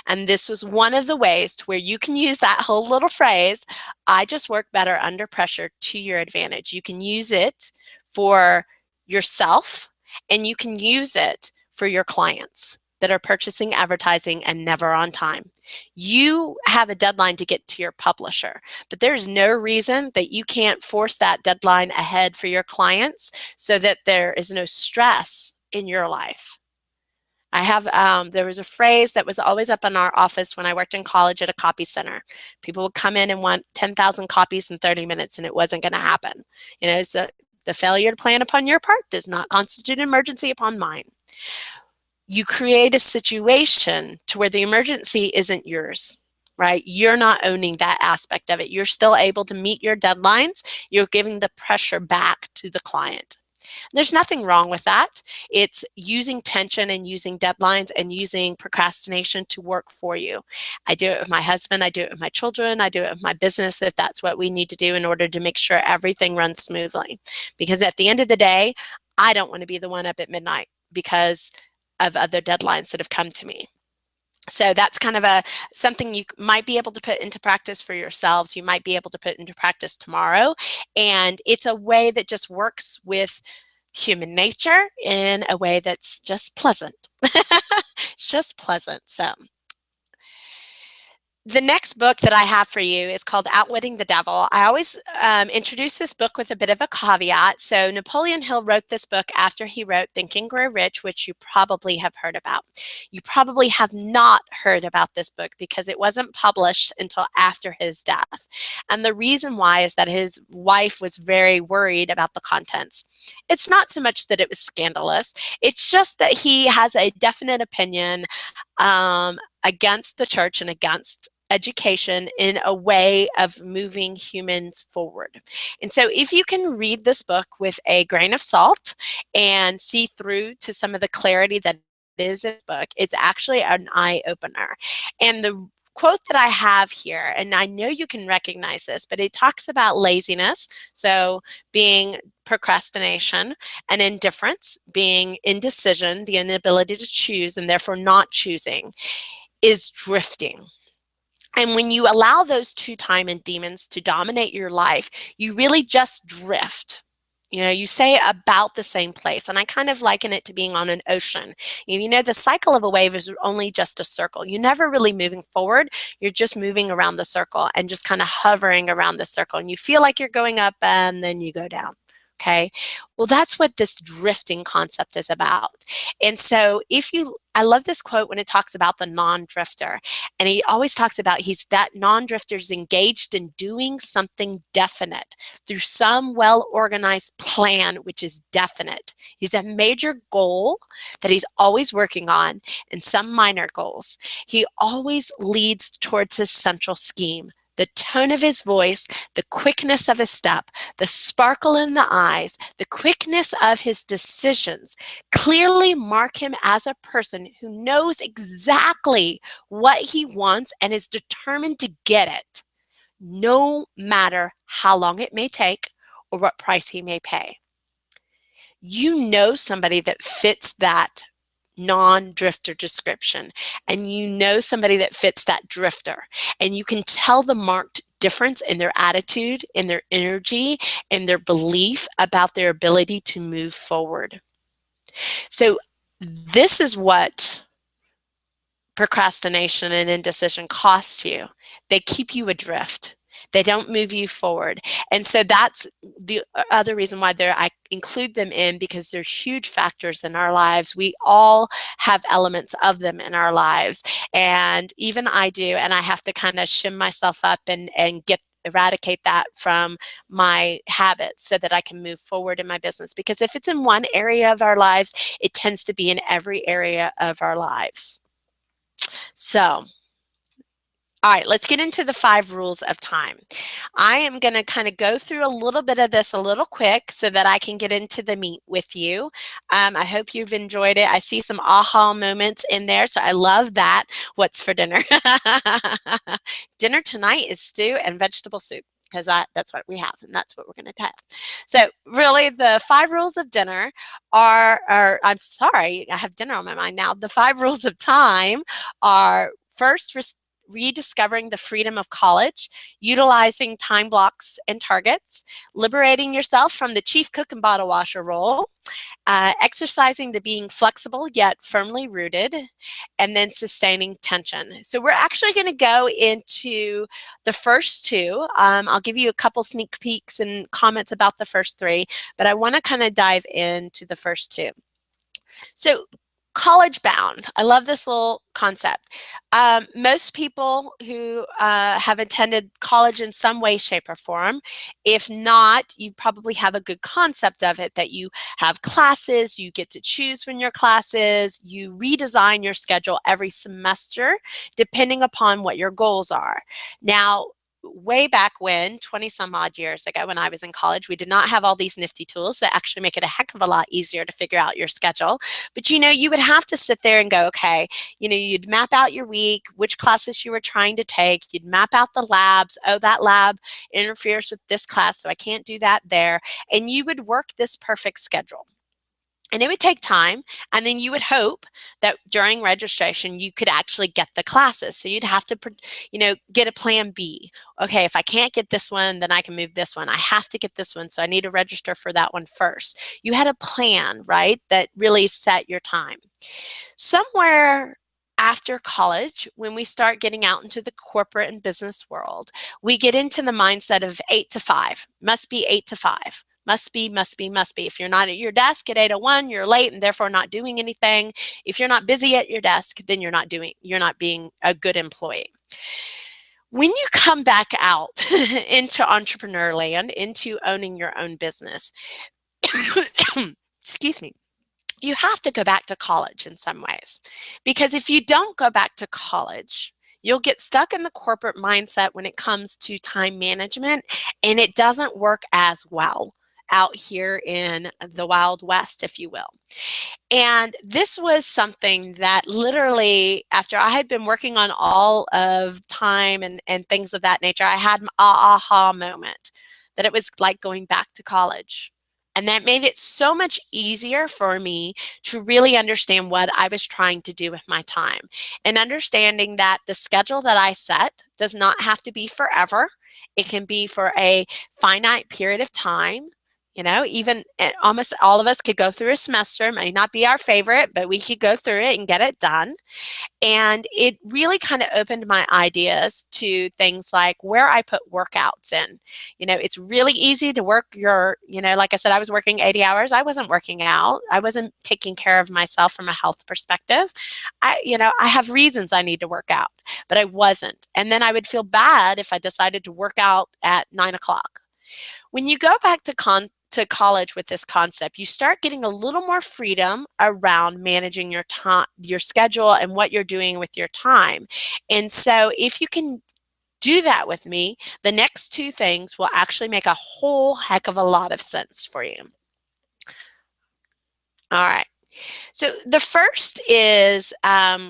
And this was one of the ways to where you can use that whole little phrase, I just work better under pressure, to your advantage. You can use it for yourself, and you can use it for your clients that are purchasing advertising and never on time. You have a deadline to get to your publisher, but there's no reason that you can't force that deadline ahead for your clients so that there is no stress in your life. I have, there was a phrase that was always up in our office when I worked in college at a copy center. People would come in and want 10,000 copies in 30 minutes, and it wasn't going to happen. You know, so the failure to plan upon your part does not constitute an emergency upon mine. You create a situation to where the emergency isn't yours, right? You're not owning that aspect of it. You're still able to meet your deadlines. You're giving the pressure back to the client. There's nothing wrong with that. It's using tension and using deadlines and using procrastination to work for you. I do it with my husband. I do it with my children. I do it with my business if that's what we need to do in order to make sure everything runs smoothly. Because at the end of the day, I don't want to be the one up at midnight because of other deadlines that have come to me. So that's kind of something you might be able to put into practice for yourselves. You might be able to put into practice tomorrow. And it's a way that just works with human nature in a way that's just pleasant. It's just pleasant. So the next book that I have for you is called Outwitting the Devil. I always introduce this book with a bit of a caveat. So Napoleon Hill wrote this book after he wrote Think and Grow Rich, which you probably have heard about. You probably have not heard about this book because it wasn't published until after his death. And the reason why is that his wife was very worried about the contents. It's not so much that it was scandalous. It's just that he has a definite opinion against the church and against education in a way of moving humans forward. And so if you can read this book with a grain of salt and see through to some of the clarity that is in this book, it's actually an eye-opener. And the quote that I have here, and I know you can recognize this, but it talks about laziness, so being procrastination, and indifference, being indecision, the inability to choose and therefore not choosing, is drifting. And when you allow those two time and demons to dominate your life, you really just drift. You know, you say about the same place. And I kind of liken it to being on an ocean. You know, the cycle of a wave is only just a circle. You're never really moving forward. You're just moving around the circle and just kind of hovering around the circle. And you feel like you're going up and then you go down. Okay. Well, that's what this drifting concept is about. And so I love this quote when it talks about the non-drifter. And he always talks about that non-drifter is engaged in doing something definite through some well-organized plan, which is definite. He's a major goal that he's always working on and some minor goals. He always leads towards his central scheme. The tone of his voice, the quickness of his step, the sparkle in the eyes, the quickness of his decisions clearly mark him as a person who knows exactly what he wants and is determined to get it, no matter how long it may take or what price he may pay. You know somebody that fits that non-drifter description, and you know somebody that fits that drifter, and you can tell the marked difference in their attitude, in their energy, in their belief about their ability to move forward. So this is what procrastination and indecision cost you. They keep you adrift. They don't move you forward. And so that's the other reason why I include them in, because they're huge factors in our lives. We all have elements of them in our lives. And even I do, and I have to kind of shim myself up and eradicate that from my habits so that I can move forward in my business. Because if it's in one area of our lives, it tends to be in every area of our lives. So, all right, let's get into the 5 rules of time. I am going to kind of go through a little bit of this a little quick so that I can get into the meat with you. I hope you've enjoyed it. I see some aha moments in there, so I love that. What's for dinner? Dinner tonight is stew and vegetable soup, because that's what we have, and that's what we're going to have. So really, the 5 rules of dinner I'm sorry, I have dinner on my mind now. The 5 rules of time are: First, rediscovering the freedom of college, utilizing time blocks and targets, liberating yourself from the chief cook and bottle washer role, exercising the being flexible yet firmly rooted, and then sustaining tension. So we're actually going to go into the first two. I'll give you a couple sneak peeks and comments about the first three, but I want to kind of dive into the first two. So college bound. I love this little concept. Most people who have attended college in some way, shape, or form, if not, you probably have a good concept of it, that you have classes, you get to choose when your classes, you redesign your schedule every semester depending upon what your goals are. Now, way back when, 20 some odd years ago when I was in college, we did not have all these nifty tools that actually make it a heck of a lot easier to figure out your schedule. But you would have to sit there and go, okay, you'd map out your week, which classes you were trying to take, you'd map out the labs, oh, that lab interferes with this class, so I can't do that there. And you would work this perfect schedule. And it would take time, and then you would hope that during registration you could actually get the classes. So you'd have to, get a plan B. Okay, if I can't get this one, then I can move this one. I have to get this one, so I need to register for that one first. You had a plan, right, that really set your time. Somewhere after college, when we start getting out into the corporate and business world, we get into the mindset of 8 to 5, must be 8 to 5. Must be. If you're not at your desk at 8:01, you're late and therefore not doing anything. If you're not busy at your desk, then you're not being a good employee. When you come back out into entrepreneur land, into owning your own business, excuse me, you have to go back to college in some ways. Because if you don't go back to college, you'll get stuck in the corporate mindset when it comes to time management, and it doesn't work as well out here in the Wild West, if you will. And this was something that literally, after I had been working on all of time and things of that nature, I had an aha moment that it was like going back to college. And that made it so much easier for me to really understand what I was trying to do with my time, and understanding that the schedule that I set does not have to be forever. It can be for a finite period of time. Even almost all of us could go through a semester. It may not be our favorite, but we could go through it and get it done. And it really kind of opened my ideas to things like where I put workouts in. It's really easy to work like I said, I was working 80 hours. I wasn't working out. I wasn't taking care of myself from a health perspective. I have reasons I need to work out, but I wasn't. And then I would feel bad if I decided to work out at 9 o'clock. When you go back to college with this concept, you start getting a little more freedom around managing your time, your schedule, and what you're doing with your time. And so if you can do that with me, the next two things will actually make a whole heck of a lot of sense for you. All right. So the first is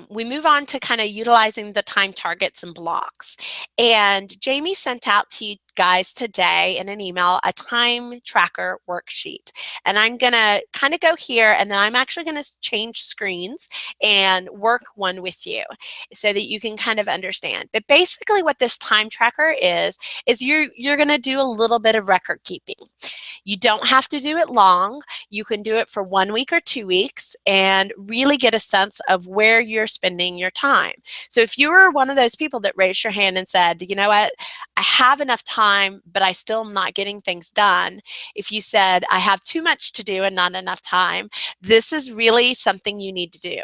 we move on to kind of utilizing the time targets and blocks. And Jamie sent out to you guys today in an email a time tracker worksheet. And I'm going to kind of go here, and then I'm actually going to change screens and work one with you so that you can kind of understand. But basically what this time tracker is you're going to do a little bit of record keeping. You don't have to do it long. You can do it for 1 week or 2 weeks and really get a sense of where you're spending your time. So if you were one of those people that raised your hand and said, you know what, I have enough time, but I still am not getting things done. If you said, I have too much to do and not enough time, this is really something you need to do.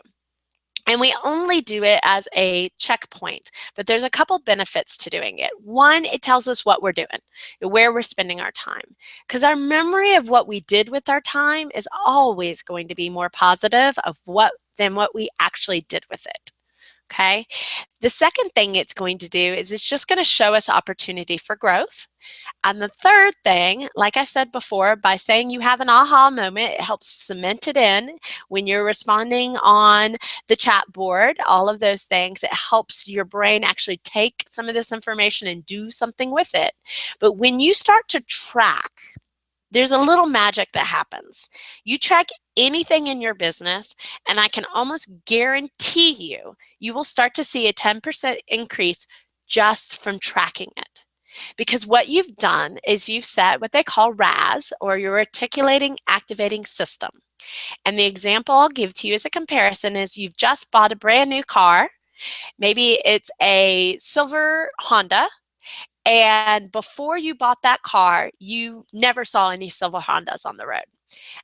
And we only do it as a checkpoint, but there's a couple benefits to doing it. One, it tells us what we're doing, where we're spending our time, because our memory of what we did with our time is always going to be more positive than what we actually did with it. Okay. The second thing it's going to do is it's just going to show us opportunity for growth. And the third thing, like I said before, by saying you have an aha moment, it helps cement it in when you're responding on the chat board, all of those things. It helps your brain actually take some of this information and do something with it. But when you start to track there's a little magic that happens. You track anything in your business, and I can almost guarantee you will start to see a 10% increase just from tracking it. Because what you've done is you've set what they call RAS, or your articulating activating system. And the example I'll give to you as a comparison is you've just bought a brand new car. Maybe it's a silver Honda. And before you bought that car, you never saw any silver Hondas on the road.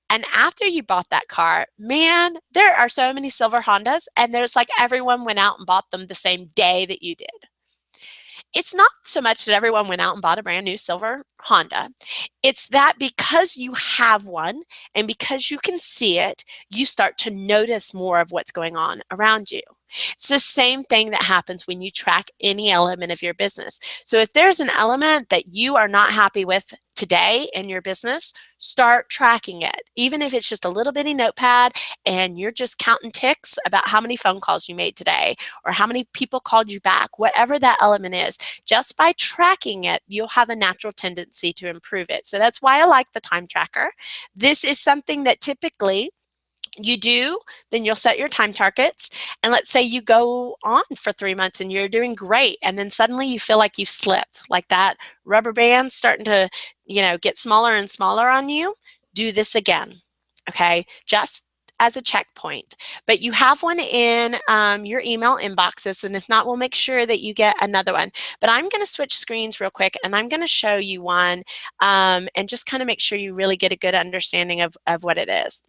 And after you bought that car, man, there are so many silver Hondas, and there's like everyone went out and bought them the same day that you did. It's not so much that everyone went out and bought a brand new silver Honda. It's that because you have one and because you can see it, you start to notice more of what's going on around you. It's the same thing that happens when you track any element of your business. So if there's an element that you are not happy with today in your business, start tracking it. Even if it's just a little bitty notepad and you're just counting ticks about how many phone calls you made today or how many people called you back, whatever that element is, just by tracking it, you'll have a natural tendency to improve it. So that's why I like the time tracker. This is something that typically you do, then you'll set your time targets. And let's say you go on for 3 months and you're doing great. And then suddenly you feel like you've slipped, like that rubber band starting to, get smaller and smaller on you. Do this again. Okay. Just as a checkpoint. But you have one in your email inboxes. And if not, we'll make sure that you get another one. But I'm going to switch screens real quick and I'm going to show you one and just kind of make sure you really get a good understanding of what it is.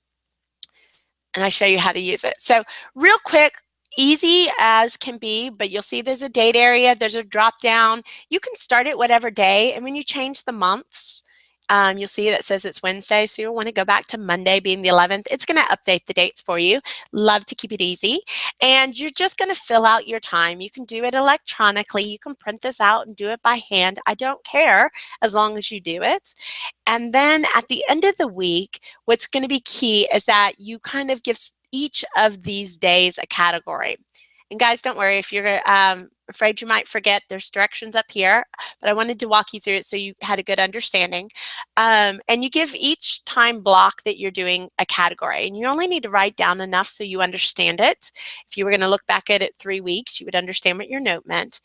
And I show you how to use it. So real quick, easy as can be, but you'll see there's a date area, there's a drop down. You can start it whatever day, and when you change the months, you'll see that says it's Wednesday, so you'll want to go back to Monday being the 11th. It's going to update the dates for you. Love to keep it easy. And you're just going to fill out your time. You can do it electronically. You can print this out and do it by hand. I don't care as long as you do it. And then at the end of the week, what's going to be key is that you kind of give each of these days a category. And guys, don't worry if you're afraid you might forget. There's directions up here, but I wanted to walk you through it so you had a good understanding. And you give each time block that you're doing a category, and you only need to write down enough so you understand it. If you were going to look back at it 3 weeks, you would understand what your note meant.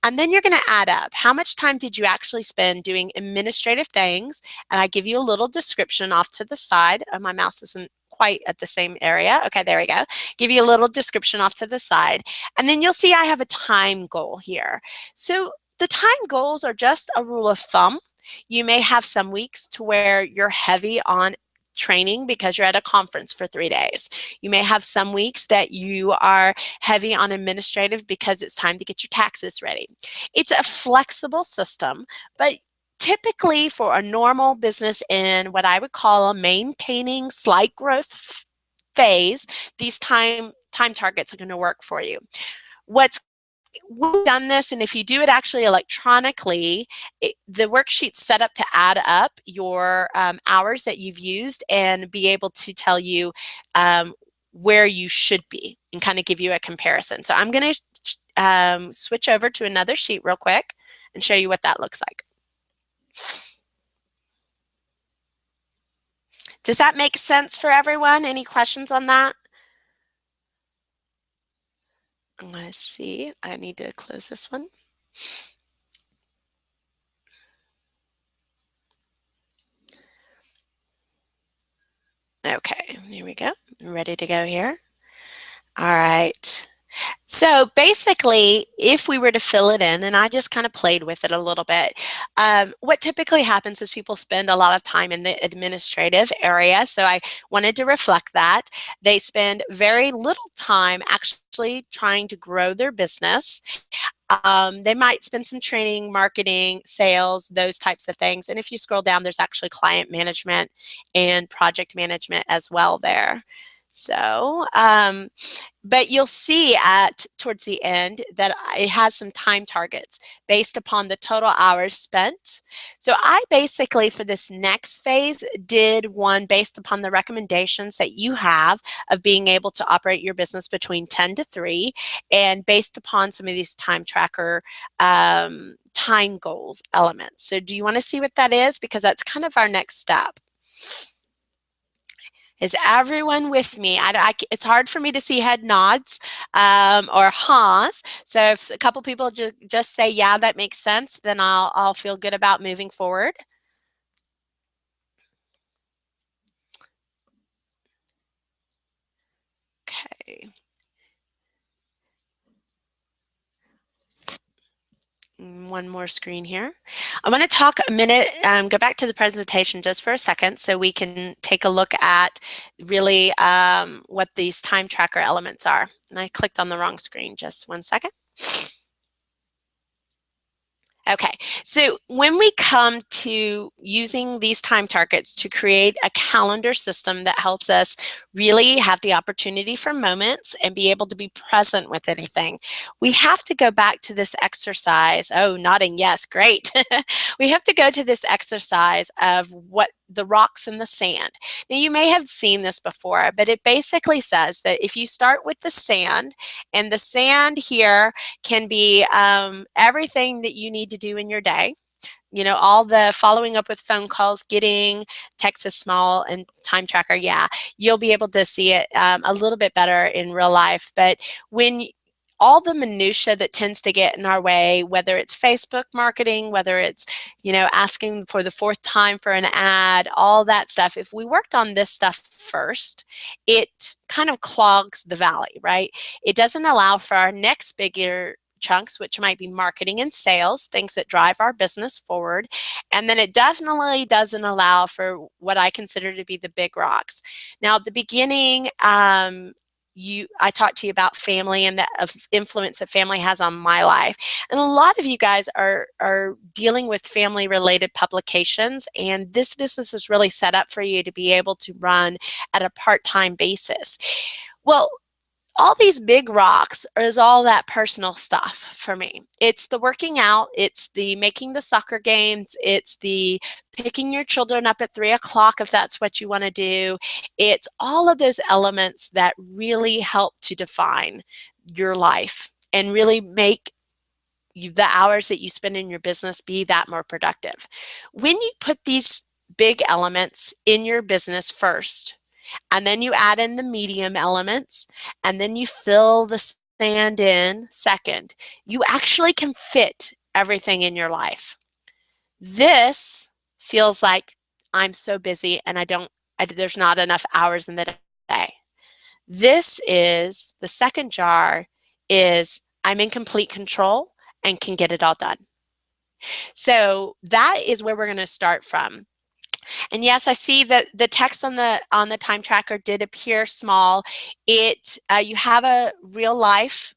And then you're going to add up how much time did you actually spend doing administrative things. And I give you a little description off to the side. My mouse isn't quite at the same area. Okay, there we go. Give you a little description off to the side. And then you'll see I have a time goal here. So the time goals are just a rule of thumb. You may have some weeks to where you're heavy on training because you're at a conference for 3 days. You may have some weeks that you are heavy on administrative because it's time to get your taxes ready. It's a flexible system, but typically for a normal business in what I would call a maintaining slight growth phase, these time targets are going to work for you. We've done this, and if you do it actually electronically, the worksheet's set up to add up your hours that you've used and be able to tell you where you should be and kind of give you a comparison. So I'm going to switch over to another sheet real quick and show you what that looks like. Does that make sense for everyone? Any questions on that? I'm going to see. I need to close this one. Okay, here we go. I'm ready to go here. All right. So basically, if we were to fill it in, and I just kind of played with it a little bit, what typically happens is people spend a lot of time in the administrative area. So I wanted to reflect that. They spend very little time actually trying to grow their business. They might spend some training, marketing, sales, those types of things. And if you scroll down, there's actually client management and project management as well there. So, but you'll see towards the end that it has some time targets based upon the total hours spent. So I basically, for this next phase, did one based upon the recommendations that you have of being able to operate your business between 10 to 3, and based upon some of these time tracker time goals elements. So do you want to see what that is? Because that's kind of our next step. Is everyone with me? It's hard for me to see head nods or haws. So if a couple people just say, yeah, that makes sense, then I'll feel good about moving forward. Okay. One more screen here. I want to talk a minute, go back to the presentation just for a second so we can take a look at really what these time tracker elements are. And I clicked on the wrong screen, just one second. Okay, so when we come to using these time targets to create a calendar system that helps us really have the opportunity for moments and be able to be present with anything, we have to go back to this exercise. Oh, nodding, yes, great. We have to go to this exercise of what the rocks in the sand. Now, you may have seen this before, but it basically says that if you start with the sand, and the sand here can be everything that you need to do in your day. You know, all the following up with phone calls, getting text is small and time tracker, yeah, you'll be able to see it a little bit better in real life. But when all the minutia that tends to get in our way, whether it's Facebook marketing, whether it's, you know, asking for the fourth time for an ad, all that stuff, if we worked on this stuff first, it kind of clogs the valley, right? It doesn't allow for our next bigger chunks, which might be marketing and sales, things that drive our business forward. And then it definitely doesn't allow for what I consider to be the big rocks. Now, at the beginning, I talked to you about family and the influence that family has on my life. And a lot of you guys are dealing with family related publications, and this business is really set up for you to be able to run at a part-time basis. Well, all these big rocks is all that personal stuff for me. It's the working out, it's the making the soccer games, it's the picking your children up at 3 o'clock if that's what you want to do. It's all of those elements that really help to define your life and really make the hours that you spend in your business be that more productive. When you put these big elements in your business first, and then you add in the medium elements, and then you fill the sand in second, you actually can fit everything in your life. This feels like I'm so busy and there's not enough hours in the day. This is the second jar is I'm in complete control and can get it all done. So that is where we're going to start from. And yes, I see that the text on the time tracker did appear small. You have a real life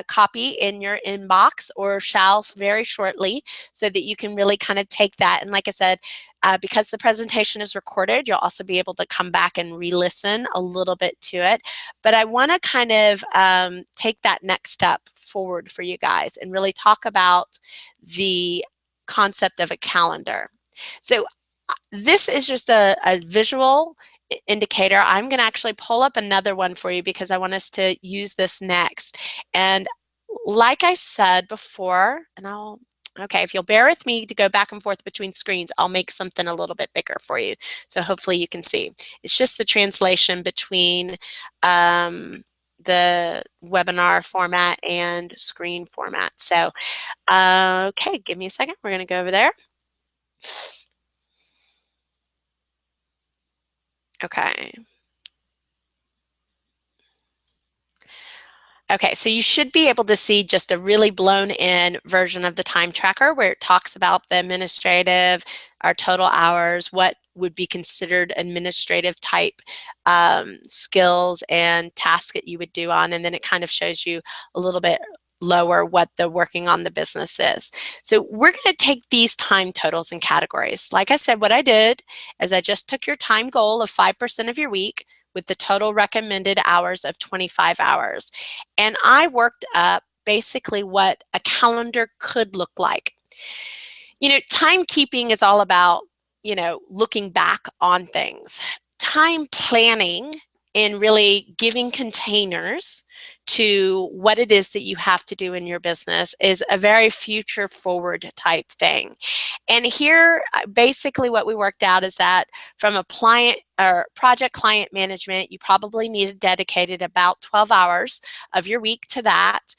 copy in your inbox or shall very shortly, so that you can really kind of take that. And like I said, because the presentation is recorded, you'll also be able to come back and re-listen a little bit to it. But I want to kind of take that next step forward for you guys and really talk about the concept of a calendar. So this is just a visual indicator. I'm going to actually pull up another one for you because I want us to use this next. And like I said before, okay, if you'll bear with me to go back and forth between screens, I'll make something a little bit bigger for you. So hopefully you can see. It's just the translation between the webinar format and screen format. So, okay, give me a second. We're going to go over there. Okay. Okay, so you should be able to see just a really blown in version of the time tracker where it talks about the administrative, our total hours, what would be considered administrative type skills and tasks that you would do on, and then it kind of shows you a little bit lower what the working on the business is. So we're going to take these time totals and categories. Like I said, what I did is I just took your time goal of 5% of your week, with the total recommended hours of 25 hours. And I worked up basically what a calendar could look like. Timekeeping is all about, looking back on things. Time planning and really giving containers to what it is that you have to do in your business is a very future forward type thing. And here, basically what we worked out is that from a client or project client management, you probably needed dedicated about 12 hours of your week to that.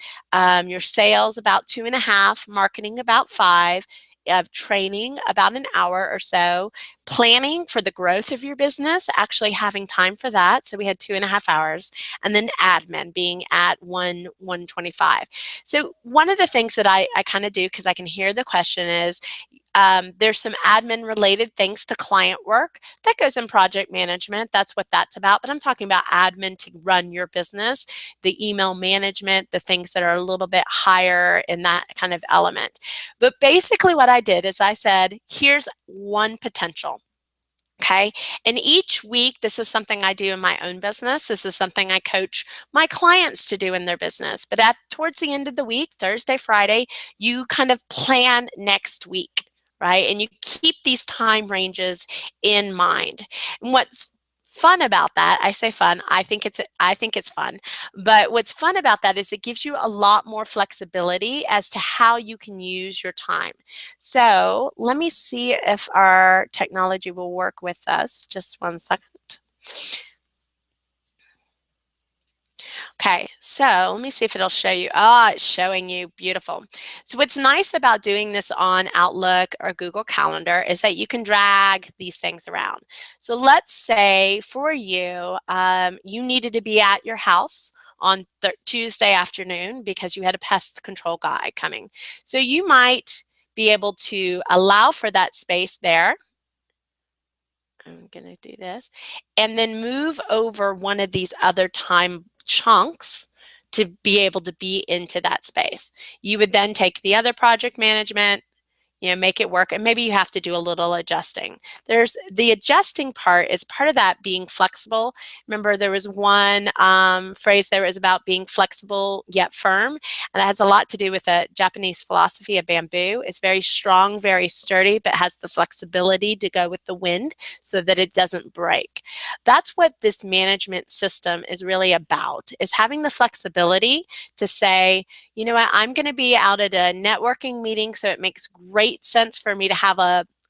Your sales about 2.5, marketing about 5, of training about an hour or so, planning for the growth of your business, actually having time for that. So we had 2.5 hours, and then admin being at 125. So one of the things that I kind of do, because I can hear the question, is there's some admin related things to client work that goes in project management. That's what that's about. But I'm talking about admin to run your business, the email management, the things that are a little bit higher in that kind of element. But basically what I did is I said, here's one potential. Okay. And each week, this is something I do in my own business. This is something I coach my clients to do in their business. But towards the end of the week, Thursday, Friday, you kind of plan next week, right? And you keep these time ranges in mind. And what's fun about that, I say fun, I think it's fun. But what's fun about that is it gives you a lot more flexibility as to how you can use your time. So let me see if our technology will work with us. Just one second. Okay, so let me see if it'll show you. Ah, it's showing you. Beautiful. So what's nice about doing this on Outlook or Google Calendar is that you can drag these things around. So let's say for you, you needed to be at your house on Tuesday afternoon because you had a pest control guy coming. So you might be able to allow for that space there. I'm going to do this, and then move over one of these other time chunks to be able to be into that space. You would then take the other project management, make it work. And maybe you have to do a little adjusting. There's the adjusting part is part of that being flexible. Remember, there was one phrase there was about being flexible yet firm. And that has a lot to do with a Japanese philosophy of bamboo. It's very strong, very sturdy, but has the flexibility to go with the wind so that it doesn't break. That's what this management system is really about, is having the flexibility to say, you know what, I'm going to be out at a networking meeting, so it makes great sense for me to have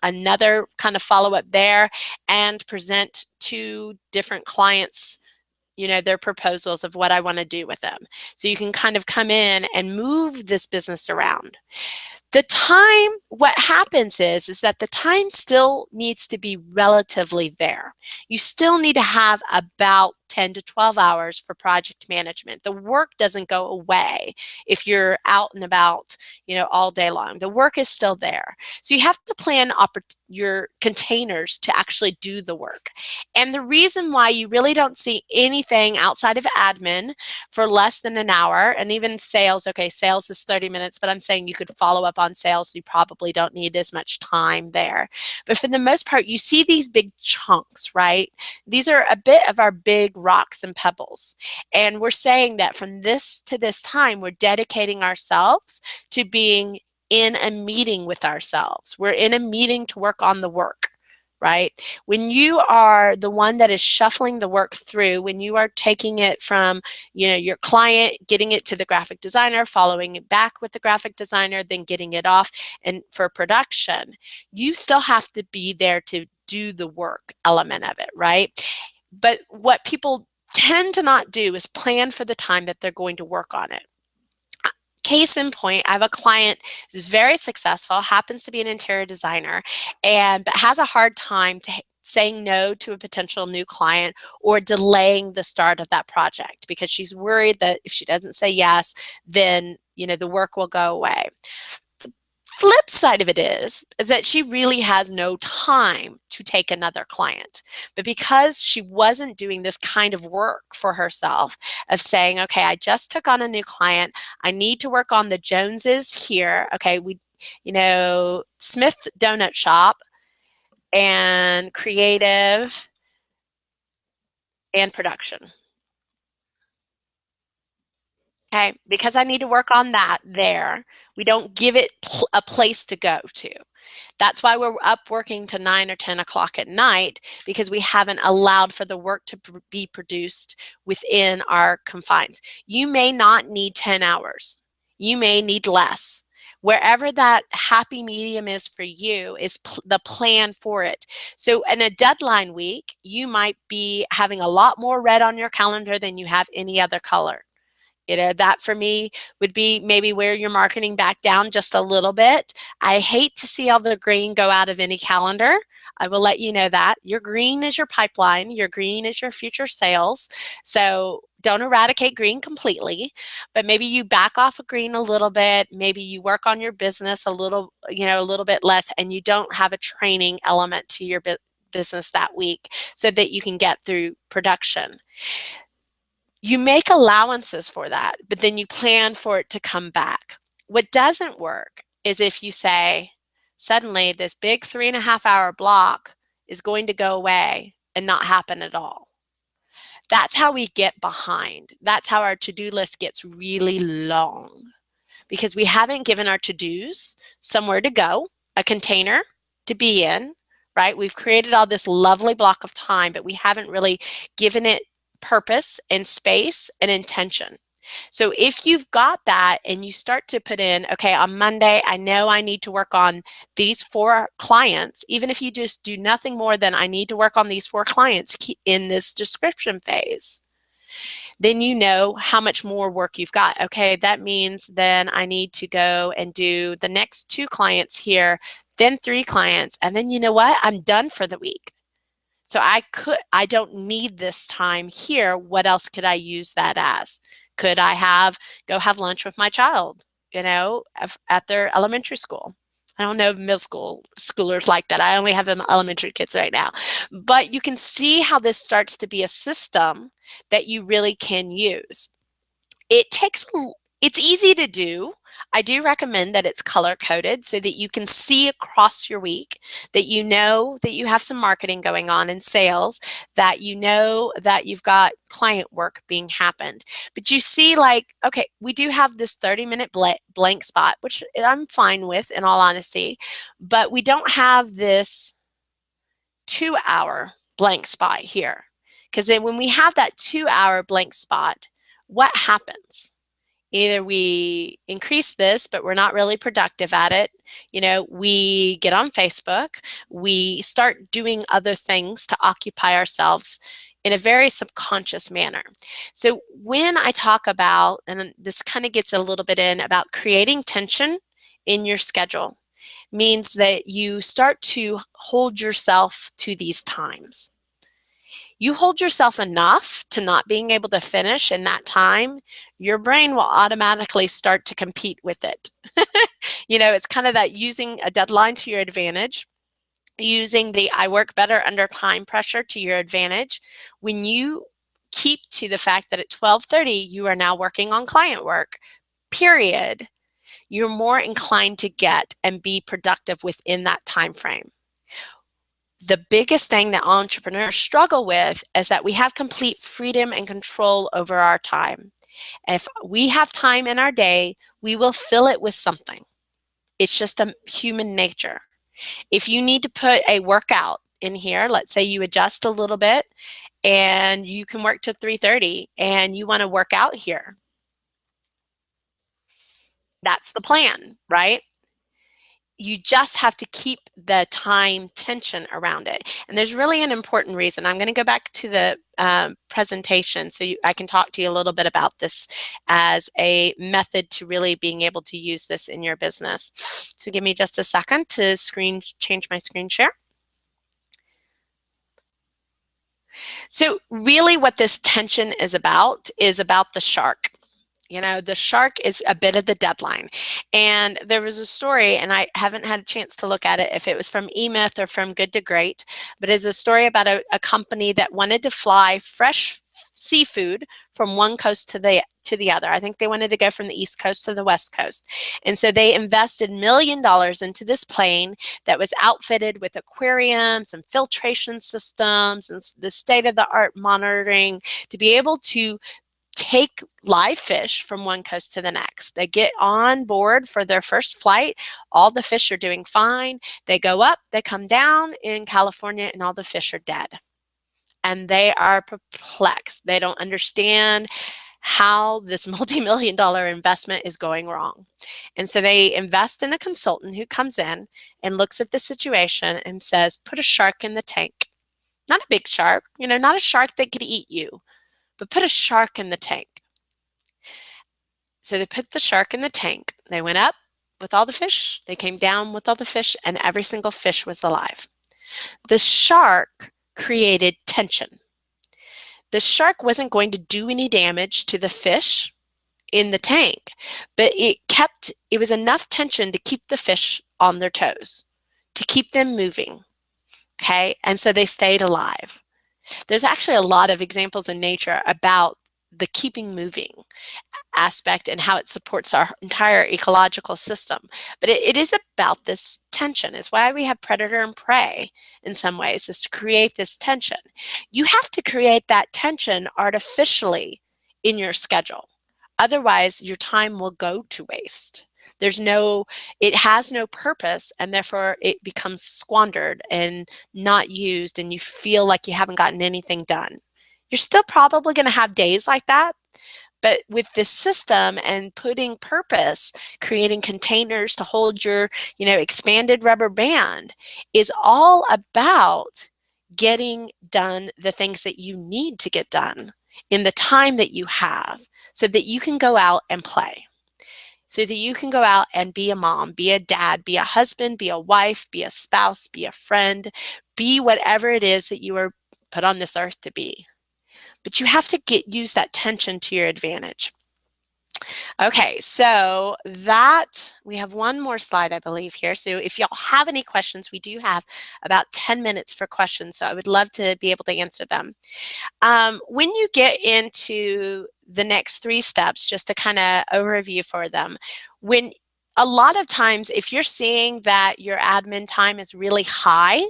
another kind of follow-up there and present to different clients, their proposals of what I want to do with them. So you can kind of come in and move this business around. The time, what happens is that the time still needs to be relatively there. You still need to have about 10 to 12 hours for project management. The work doesn't go away if you're out and about, all day long. The work is still there. So you have to plan your containers to actually do the work. And the reason why you really don't see anything outside of admin for less than an hour, and even sales, okay, sales is 30 minutes, but I'm saying you could follow up on sales, so you probably don't need as much time there. But for the most part, you see these big chunks, right? These are a bit of our big rocks and pebbles. And we're saying that from this to this time, we're dedicating ourselves to being in a meeting with ourselves. We're in a meeting to work on the work, right? When you are the one that is shuffling the work through, when you are taking it from, your client, getting it to the graphic designer, following it back with the graphic designer, then getting it off and for production, you still have to be there to do the work element of it, right? But what people tend to not do is plan for the time that they're going to work on it. Case in point, I have a client who's very successful, happens to be an interior designer, but has a hard time saying no to a potential new client or delaying the start of that project because she's worried that if she doesn't say yes, then the work will go away. Flip side of it is that she really has no time to take another client. But because she wasn't doing this kind of work for herself of saying, okay, I just took on a new client. I need to work on the Joneses here. Okay, Smith Donut Shop and creative and production. Okay, because I need to work on that there, we don't give it a place to go to. That's why we're up working to 9 or 10 o'clock at night, because we haven't allowed for the work to be produced within our confines. You may not need 10 hours. You may need less. Wherever that happy medium is for you is the plan for it. So in a deadline week, you might be having a lot more red on your calendar than you have any other color. You know, that for me would be maybe where your marketing back down just a little bit. I hate to see all the green go out of any calendar. I will let you know that. Your green is your pipeline. Your green is your future sales. So don't eradicate green completely, but maybe you back off of green a little bit. Maybe you work on your business a little, a little bit less, and you don't have a training element to your business that week so that you can get through production. You make allowances for that, but then you plan for it to come back. What doesn't work is if you say, suddenly this big 3.5 hour block is going to go away and not happen at all. That's how we get behind. That's how our to-do list gets really long, because we haven't given our to-dos somewhere to go, a container to be in, right? We've created all this lovely block of time, but we haven't really given it purpose and space and intention. So if you've got that and you start to put in, okay, on Monday, I know I need to work on these 4 clients, even if you just do nothing more than I need to work on these 4 clients in this description phase, then you know how much more work you've got. Okay, that means then I need to go and do the next 2 clients here, then 3 clients, and then you know what? I'm done for the week. So I don't need this time here. What else could I use that as? Could I go have lunch with my child, at their elementary school? I don't know if middle schoolers like that. I only have them elementary kids right now. But you can see how this starts to be a system that you really can use. It's easy to do. I do recommend that it's color coded so that you can see across your week, that you know that you have some marketing going on in sales, that you know that you've got client work being happened. But you see, like, okay, we do have this 30-minute blank spot, which I'm fine with in all honesty, but we don't have this 2-hour blank spot here. Because then when we have that 2-hour blank spot, what happens? Either we increase this, but we're not really productive at it. We get on Facebook, we start doing other things to occupy ourselves in a very subconscious manner. So when I talk about, and this kind of gets a little bit in about creating tension in your schedule, means that you start to hold yourself to these times. You hold yourself enough to not being able to finish in that time, your brain will automatically start to compete with it. It's kind of that using a deadline to your advantage, using the I work better under time pressure to your advantage. When you keep to the fact that at 12:30 you are now working on client work, period, you're more inclined to get and be productive within that time frame. The biggest thing that entrepreneurs struggle with is that we have complete freedom and control over our time. If we have time in our day, we will fill it with something. It's just a human nature. If you need to put a workout in here, let's say you adjust a little bit and you can work to 3:30 and you want to work out here. That's the plan, right? You just have to keep the time tension around it. And there's really an important reason. I'm going to go back to the presentation so I can talk to you a little bit about this as a method to really being able to use this in your business. So give me just a second to change my screen share. So really what this tension is about the shark. The shark is a bit of the deadline. And there was a story, and I haven't had a chance to look at it if it was from eMyth or from Good to Great, but it's a story about a company that wanted to fly fresh seafood from one coast to the other. I think they wanted to go from the East Coast to the West Coast. And so they invested $1 million into this plane that was outfitted with aquariums and filtration systems and the state-of-the-art monitoring to be able to take live fish from one coast to the next. They get on board for their first flight. All the fish are doing fine. They go up, they come down in California, and all the fish are dead. And they are perplexed. They don't understand how this multi-million-dollar investment is going wrong. And so they invest in a consultant who comes in and looks at the situation and says, put a shark in the tank. Not a big shark, not a shark that could eat you, but put a shark in the tank. So they put the shark in the tank. They went up with all the fish. They came down with all the fish, and every single fish was alive. The shark created tension. The shark wasn't going to do any damage to the fish in the tank, but it was enough tension to keep the fish on their toes, to keep them moving. Okay, and so they stayed alive. There's actually a lot of examples in nature about the keeping moving aspect and how it supports our entire ecological system. But it is about this tension. It's why we have predator and prey in some ways, is to create this tension. You have to create that tension artificially in your schedule. Otherwise, your time will go to waste. It has no purpose, and therefore it becomes squandered and not used, and you feel like you haven't gotten anything done. You're still probably going to have days like that, but with this system and putting purpose, creating containers to hold your, expanded rubber band is all about getting done the things that you need to get done in the time that you have so that you can go out and play. So that you can go out and be a mom, be a dad, be a husband, be a wife, be a spouse, be a friend, be whatever it is that you were put on this earth to be. But you have to use that tension to your advantage. Okay, so we have one more slide, I believe, here. So if y'all have any questions, we do have about 10 minutes for questions, so I would love to be able to answer them. When you get into the next 3 steps, just to kind of overview for them, a lot of times, if you're seeing that your admin time is really high,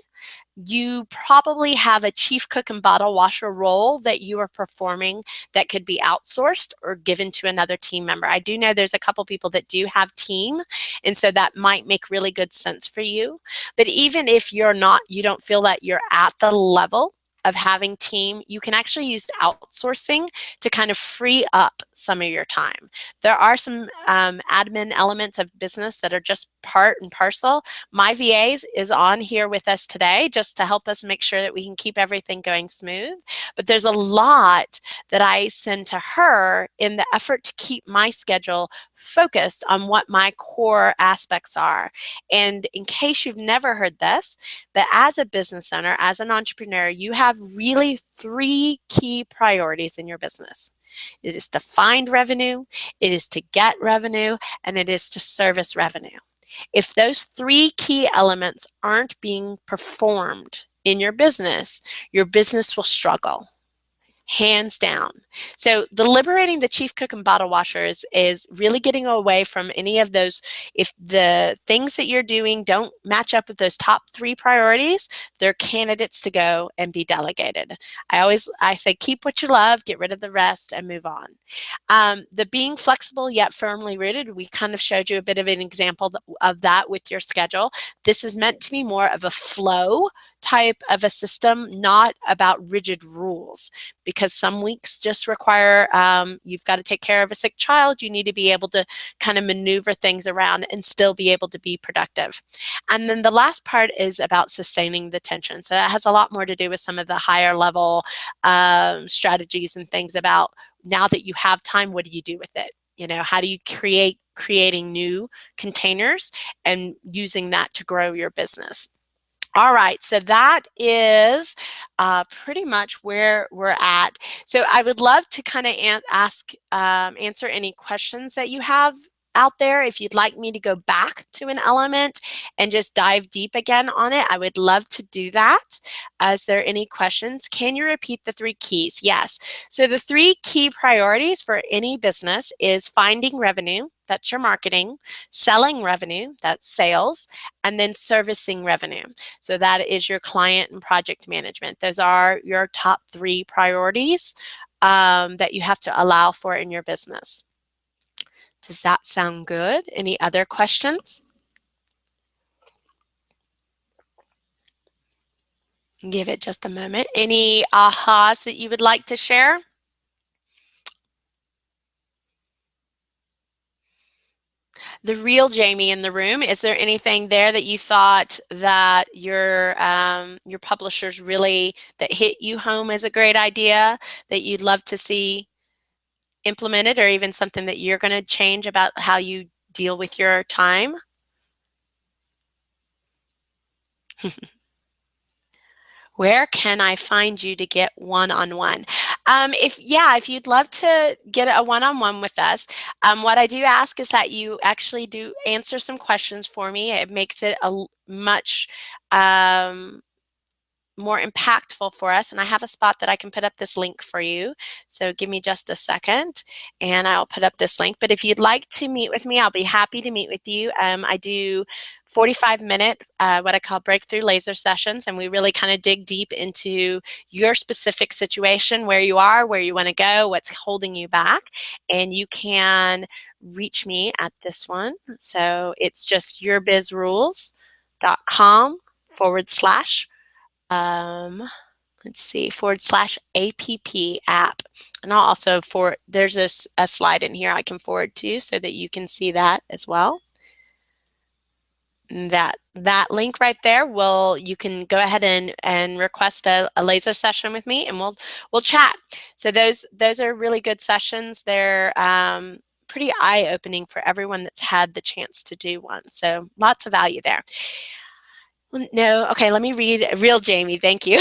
you probably have a chief cook and bottle washer role that you are performing that could be outsourced or given to another team member. I do know there's a couple people that do have team, and so that might make really good sense for you. But even if you don't feel that you're at the level of having team, you can actually use outsourcing to kind of free up some of your time. There are some admin elements of business that are just part and parcel. My VAs is on here with us today just to help us make sure that we can keep everything going smooth. But there's a lot that I send to her in the effort to keep my schedule focused on what my core aspects are. And in case you've never heard this, but as a business owner, as an entrepreneur, you have really 3 key priorities in your business. It is to find revenue, it is to get revenue, and it is to service revenue. If those 3 key elements aren't being performed in your business will struggle. Hands down. So the liberating the chief cook and bottle washer is really getting away from any of those. If the things that you're doing don't match up with those top 3 priorities, they're candidates to go and be delegated. I say keep what you love, get rid of the rest, and move on. The being flexible yet firmly rooted, we kind of showed you a bit of an example of that with your schedule. This is meant to be more of a flow type of a system, not about rigid rules, because some weeks just require, you've got to take care of a sick child. You need to be able to kind of maneuver things around and still be able to be productive. And then the last part is about sustaining the tension. So that has a lot more to do with some of the higher level strategies and things about, now that you have time, what do you do with it? How do you creating new containers and using that to grow your business? All right, so that is pretty much where we're at. So I would love to kind of answer any questions that you have out there. If you'd like me to go back to an element and just dive deep again on it, I would love to do that. Is there any questions? Can you repeat the 3 keys? Yes. So the 3 key priorities for any business is finding revenue, that's your marketing, selling revenue, that's sales, and then servicing revenue. So that is your client and project management. Those are your top 3 priorities that you have to allow for in your business. Does that sound good? Any other questions? Give it just a moment. Any ahas that you would like to share? The real Jamie in the room, is there anything there that you thought that your publishers really that hit you home as a great idea that you'd love to see implemented, or even something that you're going to change about how you deal with your time? Where can I find you to get one-on-one? If you'd love to get a one-on-one with us, what I do ask is that you actually do answer some questions for me. It makes it much more impactful for us. And I have a spot that I can put up this link for you. So give me just a second and I'll put up this link. But if you'd like to meet with me, I'll be happy to meet with you. I do 45-minute, what I call breakthrough laser sessions. And we really kind of dig deep into your specific situation, where you are, where you want to go, what's holding you back. And you can reach me at this one. So it's just yourbizrules.com/. Let's see, /app app. And I'll also there's a slide in here I can forward to you so that you can see that as well. And that link right there you can go ahead and request a laser session with me, and we'll chat. So those are really good sessions. They're pretty eye-opening for everyone that's had the chance to do one. So lots of value there. No, okay, let me read real Jamie, thank you.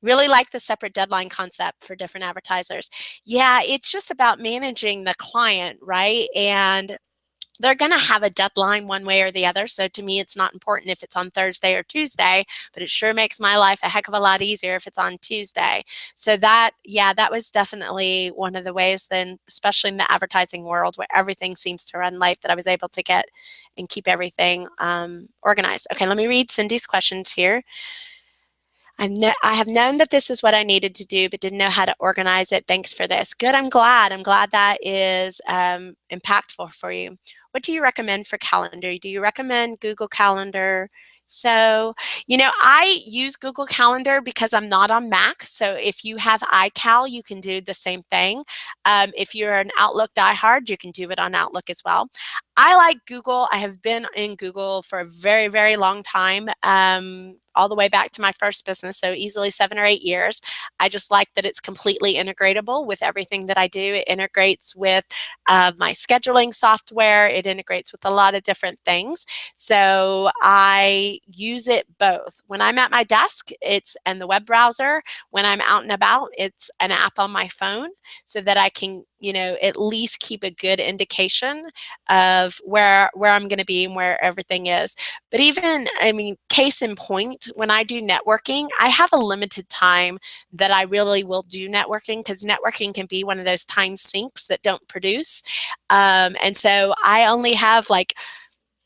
Really like the separate deadline concept for different advertisers. Yeah, it's just about managing the client, right? And they're going to have a deadline one way or the other. So to me, it's not important if it's on Thursday or Tuesday, but it sure makes my life a heck of a lot easier if it's on Tuesday. So that was definitely one of the ways then, especially in the advertising world where everything seems to run late, that I was able to get and keep everything organized. Okay, let me read Cindy's questions here. I have known that this is what I needed to do, but didn't know how to organize it. Thanks for this. Good. I'm glad. That is impactful for you. What do you recommend for calendar? Do you recommend Google Calendar? So, I use Google Calendar because I'm not on Mac. So if you have iCal, you can do the same thing. If you're an Outlook diehard, you can do it on Outlook as well. I like Google. I have been in Google for a very, very long time, all the way back to my first business, so easily 7 or 8 years. I just like that it's completely integratable with everything that I do. It integrates with my scheduling software. It integrates with a lot of different things. So I use it both. When I'm at my desk, it's in the web browser. When I'm out and about, it's an app on my phone so that I can, at least keep a good indication of where I'm going to be and where everything is. But case in point, when I do networking, I have a limited time that I really will do networking, because networking can be one of those time sinks that don't produce. And so I only have like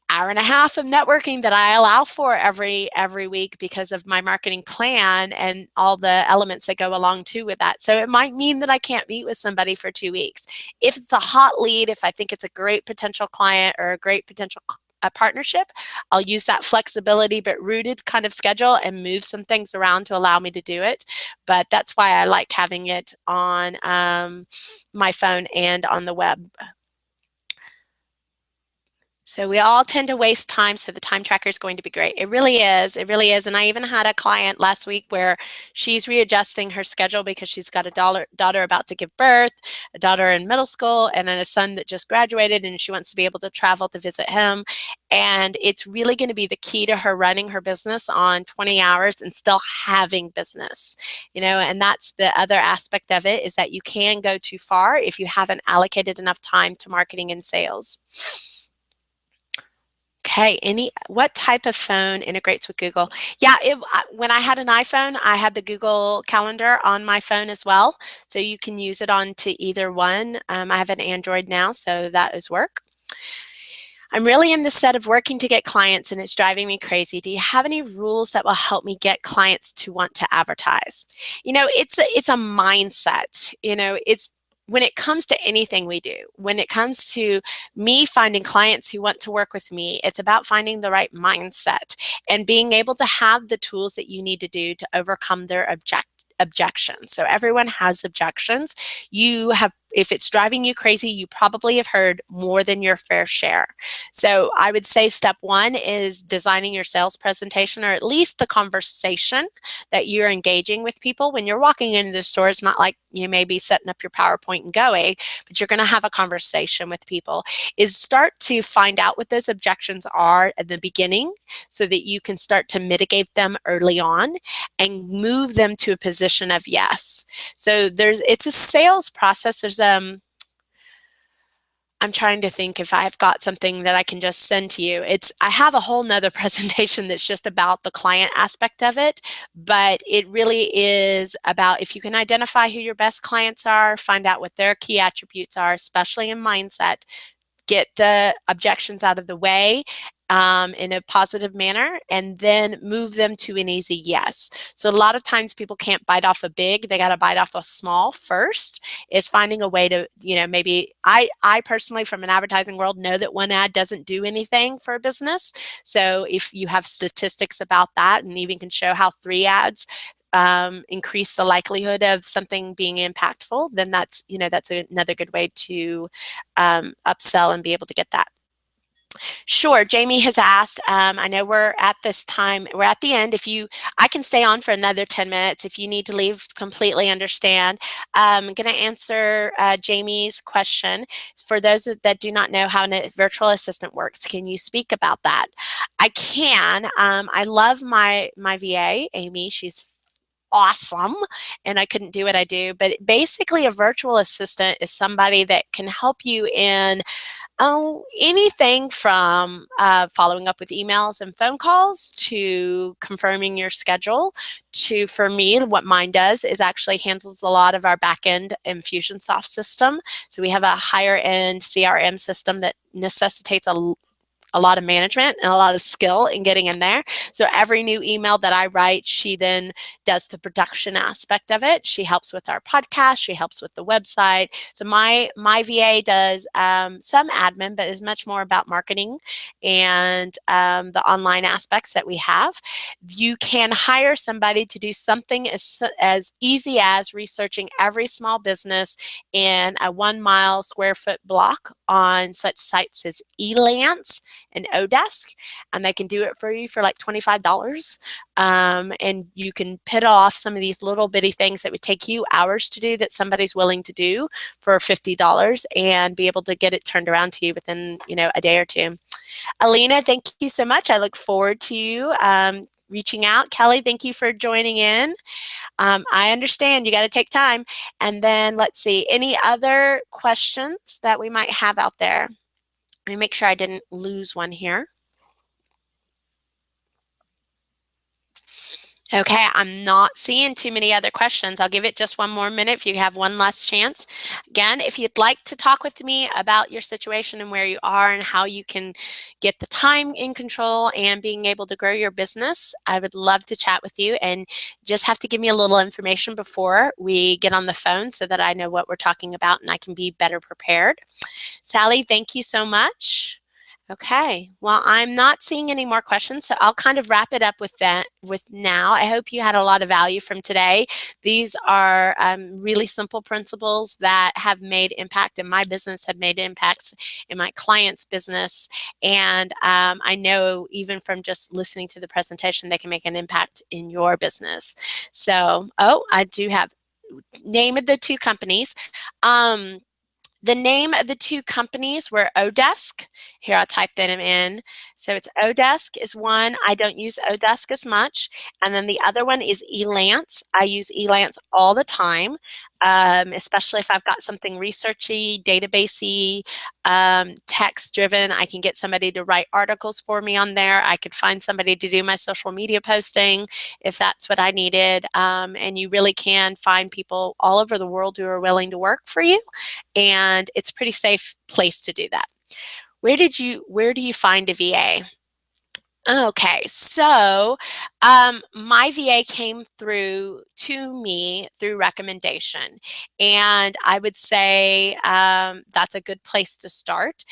hour and a half of networking that I allow for every week because of my marketing plan and all the elements that go along too with that. So it might mean that I can't meet with somebody for 2 weeks. If it's a hot lead, if I think it's a great potential client or a great potential partnership, I'll use that flexibility but rooted kind of schedule and move some things around to allow me to do it. But that's why I like having it on my phone and on the web. So we all tend to waste time, so the time tracker is going to be great. It really is. It really is. And I even had a client last week where she's readjusting her schedule because she's got a daughter about to give birth, a daughter in middle school, and then a son that just graduated, and she wants to be able to travel to visit him. And it's really going to be the key to her running her business on 20 hours and still having business, and that's the other aspect of it, is that you can go too far if you haven't allocated enough time to marketing and sales. Okay, what type of phone integrates with Google? Yeah, when I had an iPhone, I had the Google Calendar on my phone as well, so you can use it on to either one. I have an Android now, so that does work. I'm really in the set of working to get clients and it's driving me crazy. Do you have any rules that will help me get clients to want to advertise? It's a mindset. It's when it comes to anything we do, when it comes to me finding clients who want to work with me, it's about finding the right mindset and being able to have the tools that you need to do to overcome their objections. So everyone has objections. If it's driving you crazy, you probably have heard more than your fair share. So I would say step one is designing your sales presentation, or at least the conversation that you're engaging with people. When you're walking into the store, it's not like you may be setting up your PowerPoint and going, but you're going to have a conversation with people. Is start to find out what those objections are at the beginning so that you can start to mitigate them early on and move them to a position of yes. So it's a sales process. I'm trying to think if I've got something that I can just send to you. I have a whole nother presentation that's just about the client aspect of it, but it really is about if you can identify who your best clients are, find out what their key attributes are, especially in mindset, get the objections out of the way in a positive manner, and then move them to an easy yes. So a lot of times people can't bite off a big, they got to bite off a small first. It's finding a way to, maybe I personally from an advertising world know that one ad doesn't do anything for a business. So if you have statistics about that and even can show how 3 ads increase the likelihood of something being impactful, then that's another good way to upsell and be able to get that. Sure. Jamie has asked, I know we're at this time, we're at the end. I can stay on for another 10 minutes. If you need to leave, completely understand. I'm going to answer Jamie's question. For those that do not know how a virtual assistant works, can you speak about that? I can. I love my VA, Amy. She's awesome, and I couldn't do what I do. But basically, a virtual assistant is somebody that can help you in anything from following up with emails and phone calls to confirming your schedule to, for me, what mine does is actually handles a lot of our back-end Infusionsoft system. So we have a higher end CRM system that necessitates a lot of management and a lot of skill in getting in there. So every new email that I write, she then does the production aspect of it. She helps with our podcast. She helps with the website. So my VA does some admin, but is much more about marketing and the online aspects that we have. You can hire somebody to do something as easy as researching every small business in a 1 mile square foot block on such sites as Elance and Odesk, and they can do it for you for like $25. And you can pit off some of these little bitty things that would take you hours to do that somebody's willing to do for $50 and be able to get it turned around to you within a day or two. Alina, thank you so much. I look forward to you reaching out. Kelly, thank you for joining in. I understand you got to take time. And then let's see, any other questions that we might have out there? Let me make sure I didn't lose one here. Okay, I'm not seeing too many other questions. I'll give it just one more minute if you have one last chance. Again, if you'd like to talk with me about your situation and where you are and how you can get the time in control and being able to grow your business, I would love to chat with you, and just have to give me a little information before we get on the phone so that I know what we're talking about and I can be better prepared. Sally, thank you so much. Okay, well, I'm not seeing any more questions, so I'll kind of wrap it up with that with now. I hope you had a lot of value from today. These are really simple principles that have made impact in my business, have made impacts in my client's business, and I know even from just listening to the presentation, they can make an impact in your business. So, oh, I do have name of the two companies. Um, the name of the two companies were Odesk. Here, I'll type them in. So it's Odesk is one. I don't use Odesk as much. And then the other one is Elance. I use Elance all the time, especially if I've got something researchy, databasey, text driven. I can get somebody to write articles for me on there. I could find somebody to do my social media posting if that's what I needed. And you really can find people all over the world who are willing to work for you, and it's a pretty safe place to do that. Where do you find a VA? Okay, so my VA came through to me through recommendation, and I would say that's a good place to start.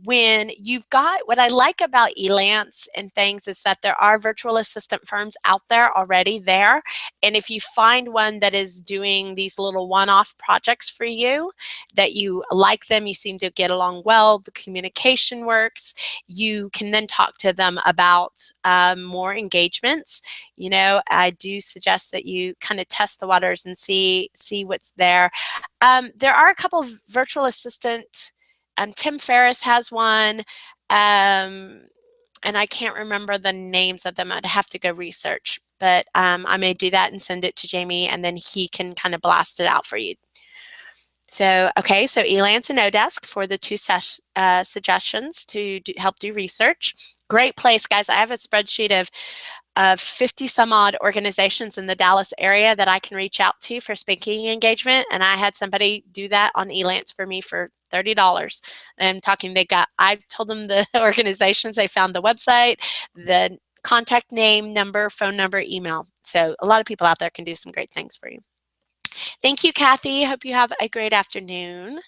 When you've got what I like about Elance and things is that there are virtual assistant firms out there already there, and if you find one that is doing these little one-off projects for you, that you like them, you seem to get along well, the communication works, you can then talk to them about more engagements. You know, I do suggest that you kind of test the waters and see what's there. There are a couple of virtual assistant. Tim Ferriss has one, and I can't remember the names of them. I'd have to go research, but I may do that and send it to Jamie, and then he can kind of blast it out for you. So, okay, so Elance and Odesk for the two suggestions to help do research. Great place, guys. I have a spreadsheet of 50 some odd organizations in the Dallas area that I can reach out to for speaking engagement. And I had somebody do that on Elance for me for $30. And I'm talking, I told them the organizations, they found the website, the contact name, number, phone number, email. So a lot of people out there can do some great things for you. Thank you, Kathy. Hope you have a great afternoon.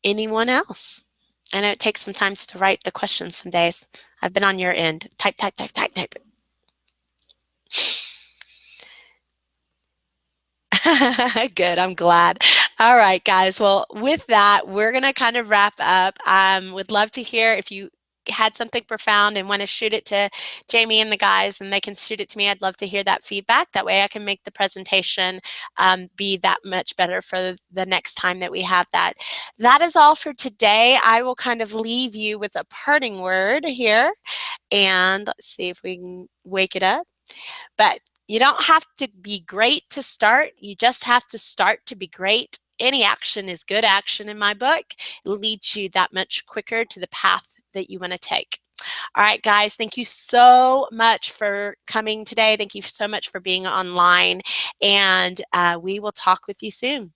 Anyone else? I know it takes some time to write the questions some days. I've been on your end. Type, type, type, type, type. Good, I'm glad. All right, guys. Well, with that, we're going to kind of wrap up. Would love to hear if you had something profound and want to shoot it to Jamie and the guys, and they can shoot it to me. I'd love to hear that feedback. That way I can make the presentation be that much better for the next time that we have that. That is all for today. I will kind of leave you with a parting word here, and let's see if we can wake it up. But you don't have to be great to start. You just have to start to be great. Any action is good action in my book. It leads you that much quicker to the path that you want to take. All right, guys, thank you so much for coming today. Thank you so much for being online, and we will talk with you soon.